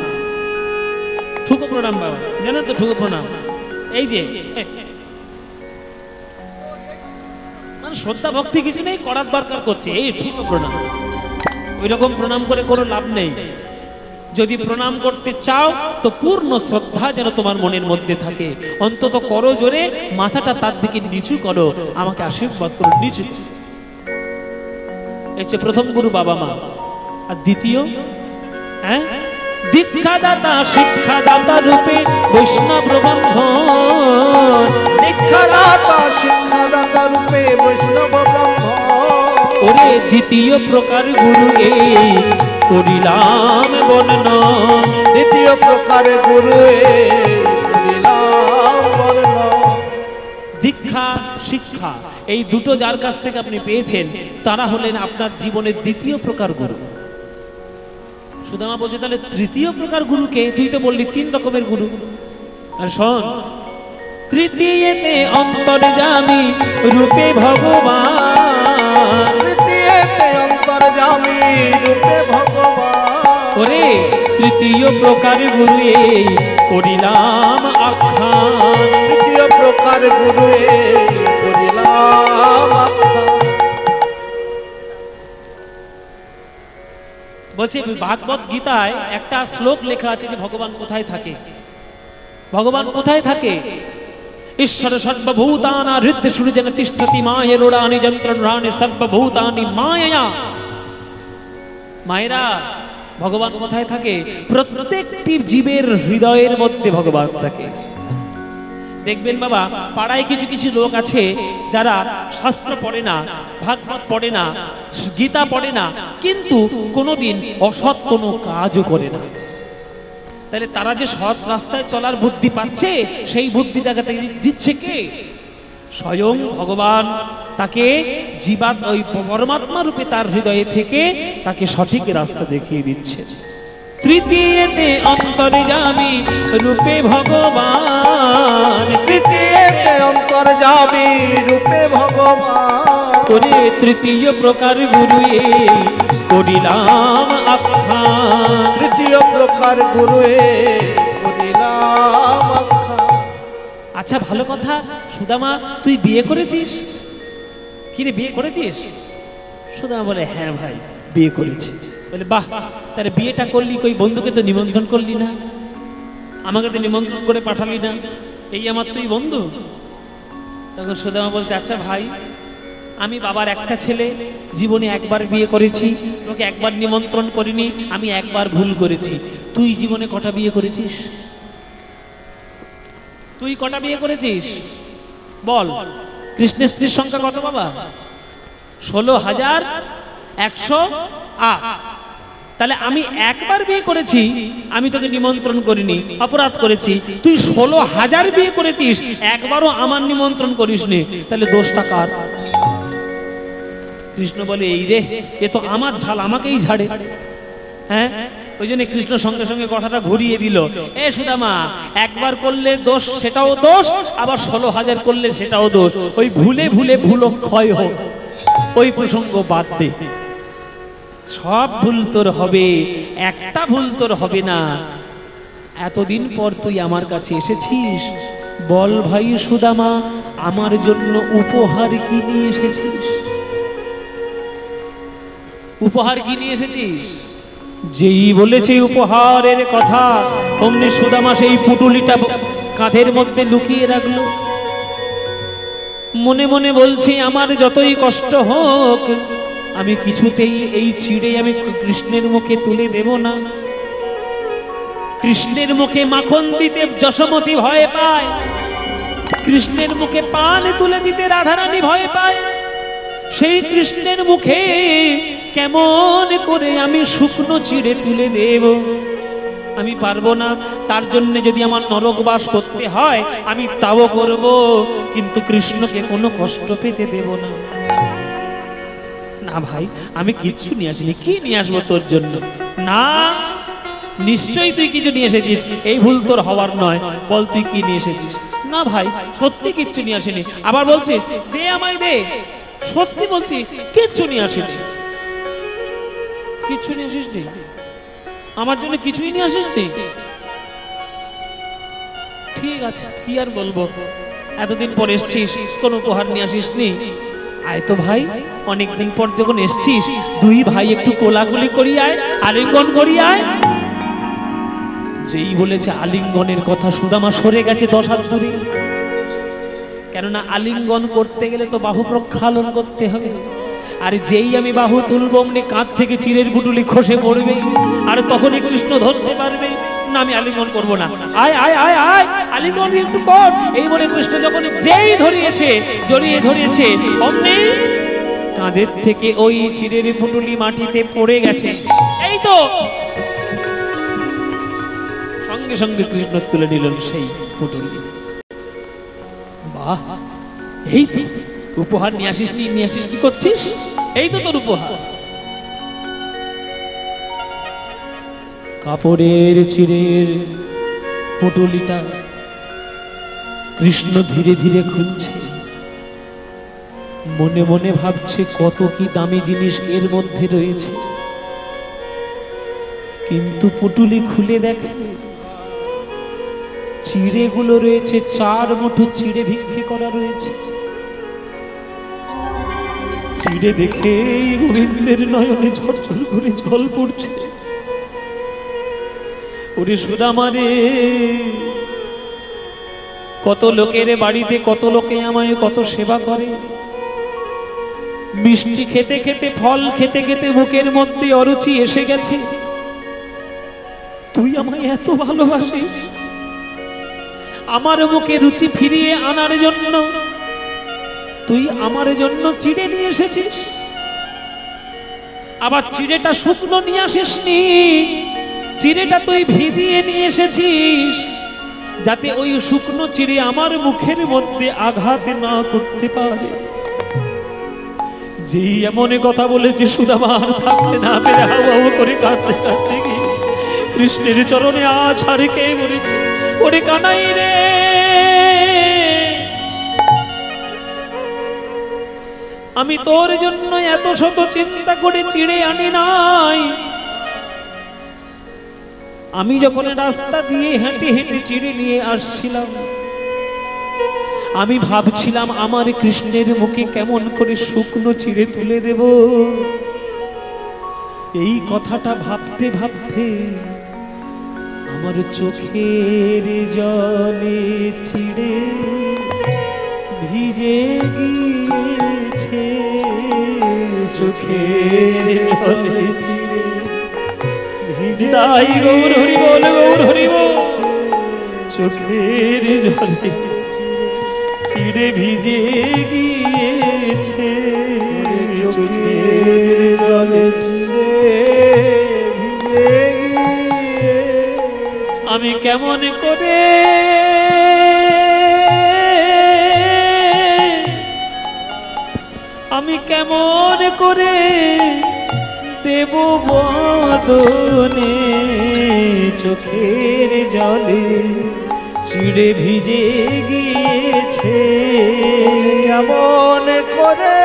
ঠুকো প্রণাম বাবা, জানো তো ঠুকো প্রণাম? এই যে মানে শ্রদ্ধা ভক্তি কিছু নেই, করার দরকার করছে, এই ঠুকো প্রণাম। ওই রকম প্রণাম করে কোনো লাভ নেই। যদি প্রণাম করতে চাও তো পূর্ণ শ্রদ্ধা যেন তোমার মনের মধ্যে থাকে। অন্তত করো জোরে, মাথাটা তার দিকে নিচু করো, আমাকে আশীর্বাদ করো নিচু। এই হচ্ছে প্রথম গুরু বাবা মা। আর দ্বিতীয়, দীক্ষাদাতা শিক্ষাদাতা রূপে বৈষ্ণব ব্রাহ্মণ। দীক্ষাদাতা শিক্ষাদাতা রূপে বৈষ্ণব ব্রাহ্মণ। ওরে দ্বিতীয় প্রকার গুরু এই করিলাম বর্ণন। দ্বিতীয় প্রকার গুরু করিলাম বর্ণন। দীক্ষা শিক্ষা এই দুটো যার কাছ থেকে আপনি পেয়েছেন, তারা হলেন আপনার জীবনের দ্বিতীয় প্রকার গুরু। সুদামা বলছে তাহলে তৃতীয় প্রকার গুরুকে? তুই তো বললি 3 রকমের গুরু। আর শোন, তৃতীয়তে অন্তর্যামী রূপে ভগবান। তৃতীয়তে অন্তর্যামী রূপে ভগবান। ওরে তৃতীয় প্রকার গুরু এই করিলাম আখ্যান। তৃতীয় প্রকার গুরু করিলাম আখ্যান। বলছে ভাগবত গীতায় একটা শ্লোক লেখা আছে যে ভগবান কোথায় থাকে। ভগবান কোথায় থাকে? ঈশ্বর সর্বভূতানা হৃদ্য সূর্যেন তিষ্ঠতি মায়েরোড়ানি যন্ত্রণানি সর্বভূতানি মায়া। মায়েরা, ভগবান কোথায় থাকে? প্রত্যেকটি জীবের হৃদয়ের মধ্যে ভগবান থাকে। দেখবেন বাবা, পাড়ায় কিছু কিছু লোক আছে যারা শাস্ত্র পড়ে না, ভাগবত পড়ে না, গীতা পড়ে না, কিন্তু কোনোদিন অসৎ কোনো কাজও করে না। তাহলে তারা যে সৎ রাস্তায় চলার বুদ্ধি পাচ্ছে, সেই বুদ্ধিটাকে দিচ্ছে কে? স্বয়ং ভগবান তাকে ওই পরমাত্মা রূপে তার হৃদয়ে থেকে তাকে সঠিক রাস্তা দেখিয়ে দিচ্ছে। তৃতীয়তে অন্তর্যামী রূপে ভগবান। তৃতীয়তে অন্তর্যামী রূপে ভগবান। ওরে তৃতীয় প্রকার গুরু করিলাম আখ্যান। তৃতীয় প্রকার গুরু করিলাম আখ্যান। আচ্ছা ভালো কথা, সুদামা তুই বিয়ে করেছিস? কিরে বিয়ে করেছিস? সুদামা বলে হ্যাঁ ভাই বিয়ে করেছি। বলে বাহ, তাহলে বিয়েটা করলি, কই বন্ধুকে তো নিমন্ত্রণ করলি না? আমাকে তো নিমন্ত্রণ করে পাঠালি না, এই আমার তুই বন্ধু? তখন সুদামা বলছে, আচ্ছা ভাই, আমি বাবার একটা ছেলে, জীবনে একবার বিয়ে করেছি, তোকে একবার নিমন্ত্রণ করিনি, আমি একবার ভুল করেছি। তুই জীবনে কটা বিয়ে করেছিস? তুই কটা বিয়ে করেছিস বল? কৃষ্ণের স্ত্রীর সংখ্যা কত বাবা? 16,108। তাহলে আমি একবার বিয়ে করেছি, আমি তোকে নিমন্ত্রণ করিনি, অপরাধ করেছি। তুই 16,000 বিয়ে করেছিস, একবারও আমার নিমন্ত্রণ করিসনি, তাহলে দোষটা কার? কৃষ্ণ বলে, এই রে, এ তো আমার ঝাল, আমাকেই ঝাড়ে। হ্যাঁ, ওই জন্য কৃষ্ণ সঙ্গে সঙ্গে কথাটা ঘুরিয়ে দিল। এ সুদামা, একবার করলে দোষ সেটাও দোষ, আবার 16,000 করলে সেটাও দোষ। ওই ভুলে ভুলে ভুল ক্ষয় হোক, ওই প্রসঙ্গ বাদ দে। সব ভুল তোর হবে, একটা ভুল তোর হবে না। এতদিন পর তুই আমার কাছে এসেছিস, বল ভাই সুদামা, আমার জন্য উপহার কি নিয়ে এসেছিস? উপহার কি নিয়ে এসেছিস? যেই বলেছে উপহারের কথা, অমনি সুদামা সেই পুটুলিটা কাঁধের মধ্যে লুকিয়ে রাখলো। মনে মনে বলছে, আমার যতই কষ্ট হোক, আমি কিছুতেই এই চিড়ে আমি কৃষ্ণের মুখে তুলে দেব না। কৃষ্ণের মুখে মাখন দিতে যশোমতী ভয় পায়, কৃষ্ণের মুখে পান তুলে দিতে রাধারানী ভয় পায়। সেই কৃষ্ণের মুখে কেমন করে আমি শুকনো চিড়ে তুলে দেব? আমি পারবো না। তার জন্য যদি আমার নরকবাস করতে হয়, আমি তাও করব, কিন্তু কৃষ্ণকে কোনো কষ্ট পেতে দেব না। না ভাই, আমি কিচ্ছু নিয়ে আসিনি। কি নিয়ে আসবো তোর জন্য? না, নিশ্চয়ই তুই কিছু নিয়ে এসেছিস, এই ভুল তোর হওয়ার নয়। বল তুই কি নিয়ে এসেছিস? না ভাই, সত্যি কিচ্ছু নিয়ে আসিনি। আবার বলছিস, দে আমায় দে। সত্যি বলছি, কিচ্ছু নিয়ে আসিনি। কিচ্ছু নিয়ে আসিস নি? আমার জন্য কিছুই নিয়ে আসিস নি? ঠিক আছে, কি আর বলবো, এতদিন পর এসছিস, কোন উপহার নিয়ে আসিস নি? আয় তো ভাই, অনেকদিন পর যখন এসছিস, দুই ভাই একটু কোলাকুলি করি আয়, আলিঙ্গন করি আয়। যেই বলেছে আলিঙ্গনের কথা, সুদামা সরে গেছে 10 হাত দূরে। কেননা আলিঙ্গন করতে গেলে তো বাহু প্রক্ষালন করতে হবে। আর যেই আমি বাহু তুলব, অমনি কাঁধ থেকে চিরের গুটুলি খসে পড়বে, আর তখনই কৃষ্ণ ধরতে পারবে। না, আমি আলিঙ্গন করব না। আয় আয় আয় আয়, আলিঙ্গন একটু কর। এই বলে কৃষ্ণ যখন যেই ধরিয়েছে, জড়িয়ে ধরিয়েছে, অমনি কাঁধের থেকে ওই চিরের পুটুলি মাটিতে পড়ে গেছে। এই তো সঙ্গে সঙ্গে কৃষ্ণ তুলে নিলেন সেই পুটুলি। বাহ, এই তো উপহার নিয়ে আসিস নি, নিয়ে আসিস কি করছিস? এই তো তোর উপহার। কাপড়ের চিরের পুটুলিটা কৃষ্ণ ধীরে ধীরে খুলছে, মনে মনে ভাবছে কত কি দামি জিনিস এর মধ্যে রয়েছে। কিন্তু পুটুলি খুলে দেখে চিড়েগুলো রয়েছে, 4 মুঠো চিড়ে ভিক্ষে করা রয়েছে। চিড়ে দেখে গোবিন্দের নয়নে ঝরঝর করে জল পড়ছে। ওরে সুদামা রে, কত লোকের বাড়িতে কত লোকে আমায় কত সেবা করে, মিষ্টি খেতে খেতে, ফল খেতে খেতে মুখের মধ্যে অরুচি এসে গেছে। তুই আমায় এত ভালোবাসিস, আমার মুখে রুচি ফিরিয়ে আনার জন্য তুই আমার জন্য চিড়ে নিয়ে এসেছিস। আবার চিড়েটা শুকনো নিয়ে আসিসনি, চিড়েটা তুই ভিজিয়ে নিয়ে এসেছিস, যাতে ওই শুকনো চিড়ে আমার মুখের মধ্যে আঘাত না করতে পারে। যেই এমন কথা বলেছে, সুদামা আর থাকতে না পেরে হাউ করে কাঁদতে কাঁদতে গিয়ে কৃষ্ণের চরণে আছাড়ে কে বলেছে, ওরে কানাই রে, আমি তোর জন্য এত শত চিন্তা করে চিড়ে আনি নাই। আমি যখন রাস্তা দিয়ে হেঁটে হেঁটে চিড়ে নিয়ে আসছিলাম, আমি ভাবছিলাম আমার কৃষ্ণের মুখে কেমন করে শুকনো চিড়ে তুলে দেব। এই কথাটা ভাবতে ভাবতে আমার চোখের জলে চিড়ে ভিজে গিয়েছে, চোখের জলে চিড়ে তাই গৌর হরি বল, গৌর হরি বল। চোখের জলে চিড়ে ভিজে গিয়েছে, চোখের জলে চিড়ে ভিজে গিয়ে আমি কেমন করে দেব বদনে, চোখের জলে চিড়ে ভিজে গিয়েছে, কেমন করে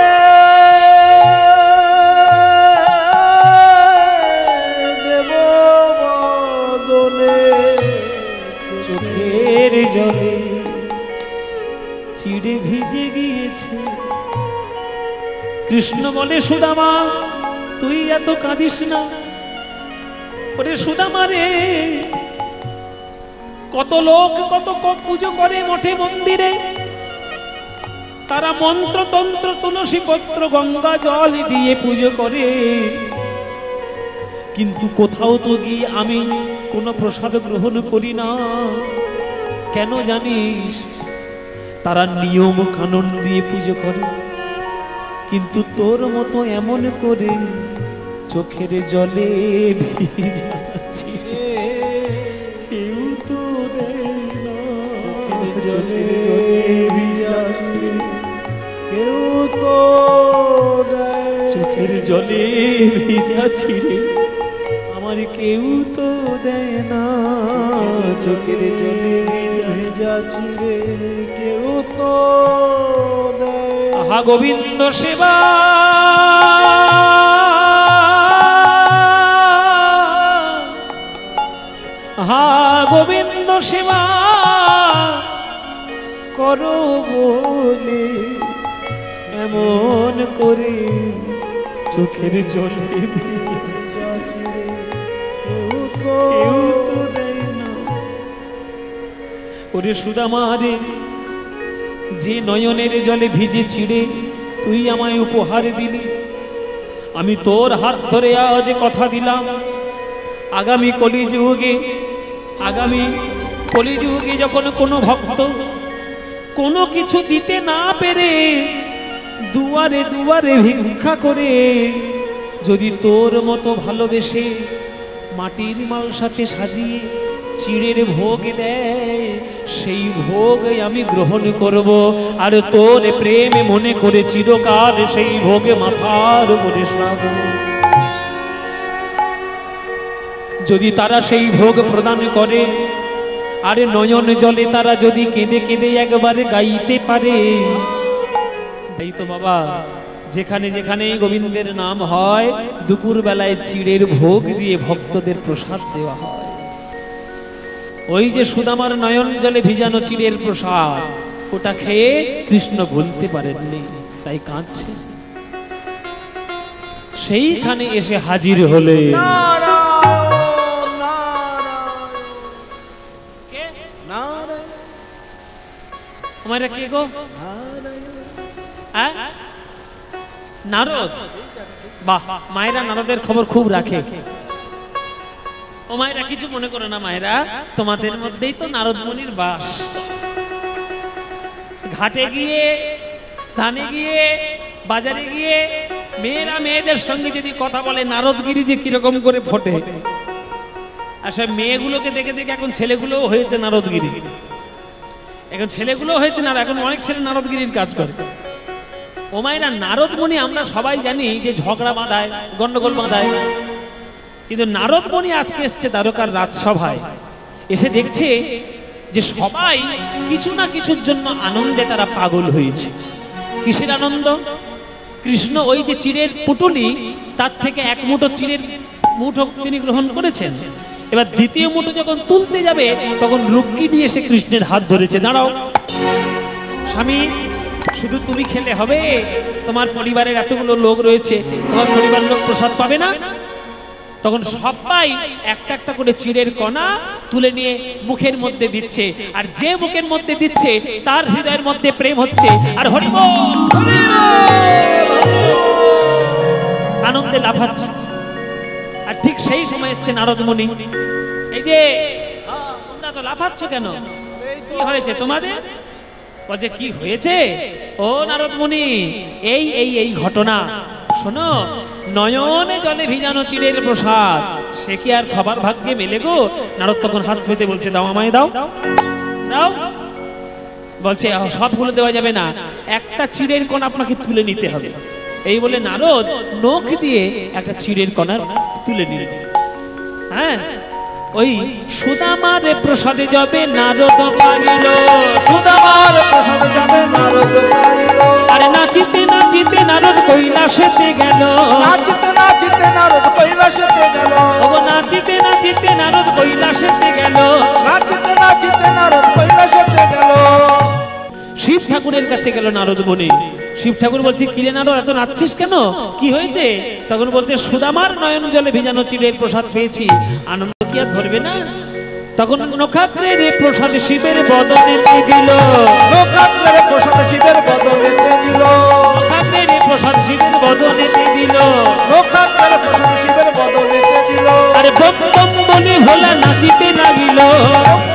দেব বদনে, চোখের জলে চিড়ে ভিজে গিয়েছে। কৃষ্ণ বলে সুদামা তুই এত কাঁদিস না। ওরে সুদামা রে, কত লোক কত পুজো করে মঠে মন্দিরে, তারা মন্ত্র তন্ত্র তুলসী পত্র গঙ্গা জল দিয়ে পুজো করে, কিন্তু কোথাও তো গিয়ে আমি কোনো প্রসাদ গ্রহণ করি না। কেন জানিস? তারা নিয়ম কানুন দিয়ে পুজো করে, কিন্তু তোর মতো এমন করে চোখের জলে ভিজাচ্ছি, কেউ তো দেয় না। চোখের জলে ভিজাচ্ছি, কেউ তো দেয়। চোখের জলে ভিজাচ্ছি রে, আমার কেউ তো দেয় না। চোখের জলে ভিজাচ্ছি রে, কেউ তো দেয়। আহা গোবিন্দ সেবা, আহা গোবিন্দ সেবা করো বলে এমন করে চোখের জলে ভিজাচ্ছি রে, কেউ তো দেয় না। ওরে সুদামা রে, যে নয়নের জলে ভিজে চিড়ে তুই আমায় উপহার দিলি, আমি তোর হাত ধরে আজ কথা দিলাম, আগামী কলিযুগে যখন কোনো ভক্ত কোনো কিছু দিতে না পেরে দুয়ারে দুয়ারে ভিক্ষা করে যদি তোর মতো ভালোবেসে মাটির মালসাতে সাজিয়ে চিড়ের ভোগ দেয়, সেই ভোগ আমি গ্রহণ করব, আর তোর প্রেমে মনে করে চিরকাল সেই ভোগে মাথার উপরে শোয়াবো। যদি তারা সেই ভোগ প্রদান করে, আরে নয়ন জলে তারা যদি কেঁদে কেঁদে একবারে গাইতে পারে, এই তো বাবা যেখানে যেখানে গোবিন্দের নাম হয় দুপুর বেলায় চিড়ের ভোগ দিয়ে ভক্তদের প্রসাদ দেওয়া হয়। ওই যে সুদামার নয়ন জলে ভিজানো চিড়ের প্রসাদ, ওটা খেয়ে কৃষ্ণ ভুলতে পারেননি, তাই কাঁদছে। সেইখানে এসে হাজির হলে তোমারা কে গো? নারদ। বাহ, মায়েরা নারদের খবর খুব রাখে। ও মায়েরা কিছু মনে করো না, মায়েরা তোমাদের মধ্যেই তো নারদ মুনির বাস। ঘাটে গিয়ে, স্থানে গিয়ে, বাজারে গিয়ে মেয়েরা মেয়েদের সঙ্গে যদি কথা বলে নারদগিরি যে কিরকম করে ফোটে, আসলে মেয়েগুলোকে দেখে দেখে এখন ছেলেগুলোও হয়েছে নারদগিরি। এখন ছেলেগুলো হয়েছে না, এখন অনেক ছেলে নারদগিরির কাজ করে। ও মায়েরা নারদ মুনি আমরা সবাই জানি যে ঝগড়া বাঁধায়, গন্ডগোল বাঁধায়, কিন্তু নারদ মুনি আজকে এসছে দ্বারকার রাজসভায়, এসে দেখছে যে সবাই কিছু না কিছুর জন্য আনন্দে তারা পাগল হয়েছে। কিসের আনন্দ? কৃষ্ণ ওই যে চিড়ের পুটুলি, তার থেকে এক মুঠো চিড়ের মুঠো তিনি গ্রহণ করেছেন। এবার দ্বিতীয় মুঠো যখন তুলতে যাবে তখন রুক্মিণী এসে কৃষ্ণের হাত ধরেছে, দাঁড়াও স্বামী, শুধু তুমি খেলে হবে? তোমার পরিবারের এতগুলো লোক রয়েছে, তোমার পরিবার লোক প্রসাদ পাবে না? তখন সবাই একটা একটা করে চিড়ের কণা তুলে নিয়ে মুখের মধ্যে দিচ্ছে, আর যে মুখের মধ্যে দিচ্ছে তার হৃদয়ের মধ্যে প্রেম হচ্ছে, আর হরি বল আনন্দে লাফাচ্ছে। আর ঠিক সেই সময় এসছে নারদ মুনি। এই যে তোমরা তো লাফাচ্ছ কেন, কি হয়েছে তোমাদের? বলছে কি হয়েছে? ও নারদ মুনি, এই এই এই ঘটনা শোনো, নয়নে জলে ভিজানো চিড়ের প্রসাদ সে কি আর সবার ভাগ্যে মেলে গো? নারদ তখন হাত পেতে বলছে দাও, আমায় দাও দাও। বলছে সবগুলো দেওয়া যাবে না, একটা চিড়ের কণা আপনাকে তুলে নিতে হবে। এই বলে নারদ নখ দিয়ে একটা চিড়ের কণা তুলে নিল। হ্যাঁ, ওই সুদামার প্রসাদে যাবে নারদ পাইল, সুদামার প্রসাদে যাবে নারদ পাইল। আরে নাচিতে নাচিতে নারদ কৈলাসেতে গেল, নাচিতে নাচিতে নারদ কৈলাসেতে গেল, ওগো নাচিতে নাচিতে নারদ কৈলাসেতে গেল, নাচিতে নাচিতে নারদ কৈলাসেতে গেল। শিব ঠাকুরের কাছে গেল নারদ মুনি। শিব ঠাকুর বলছে কিরে নারদ, এত নাচছিস কেন, কি হয়েছে? তখন বলছে সুদামার নয়ন জলে ভিজানো চিড়ের প্রসাদ পেয়েছি, আনন্দ কি আর ধরবে না? তখন নক্ষত্রের প্রসাদ শিবের বদনেতে দিল, নক্ষত্রের প্রসাদ শিবের বদনেতে দিল, নক্ষত্রের প্রসাদ শিবের বদনেতে দিল, নক্ষত্রের প্রসাদ শিবের বদনেতে দিল। আরে বম বম বলে ভোলা নাচিতে লাগিল,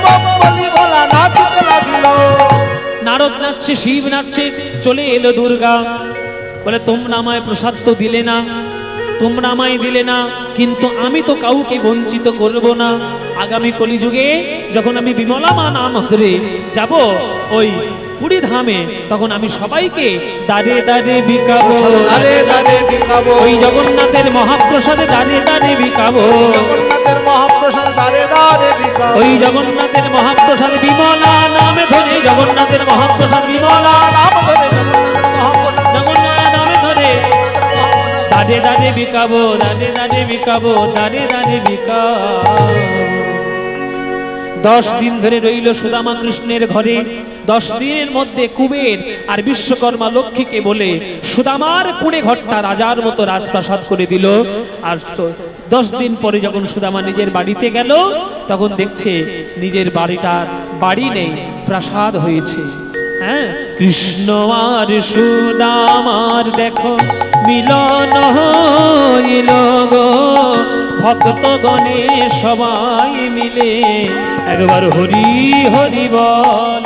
বম বলি ভোলা নাচিতে লাগিল। নারদ নাচছে, শিব নাচছে, চলে এলো দুর্গা। বলে তোমরা আমায় প্রসাদ তো দিলে না, তোমরা আমায় দিলে না, কিন্তু আমি তো কাউকে বঞ্চিত করব না। আগামী কলিযুগে যখন আমি বিমলা মা নাম ধরে যাব ওই পুরী ধামে, তখন আমি সবাইকে দাঁড়ে দাঁড়ে বিকাবো, দাঁড়ে দাঁড়ে বিকাবো, ওই জগন্নাথের মহাপ্রসাদে দাঁড়ে দাঁড়ে বিকাবো, জগন্নাথের মহাপ্রসাদ দাঁড়ে দাঁড়ে বিকাবো, ওই জগন্নাথের মহাপ্রসাদ বিমলা নামে ধরে, জগন্নাথের মহাপ্রসাদ বিমলা নাম ধরে, জগন্নাথের মহাপ্রসাদ জগন্নাথ নামে ধরে দাঁড়ে দাঁড়ে বিকাবো, দাঁড়ে দাঁড়ে বিকাবো, দাঁড়ে দাঁড়ে বিকাবো। 10 দিন ধরে রইল সুদামা কৃষ্ণের ঘরে। 10 দিনের মধ্যে কুবের আর বিশ্বকর্মা লক্ষ্মীকে বলে সুদামার কুড়ে ঘরটা রাজার মতো রাজপ্রাসাদ করে দিল। আর 10 দিন পরে যখন সুদামা নিজের বাড়িতে গেল, তখন দেখছে নিজের বাড়িটার বাড়ি নেই, প্রাসাদ হয়েছে। হ্যাঁ, কৃষ্ণ আর সুদামার দেখো মিলন হইল গো, ভক্তগণে সবাই মিলে একবার হরি হরি বল।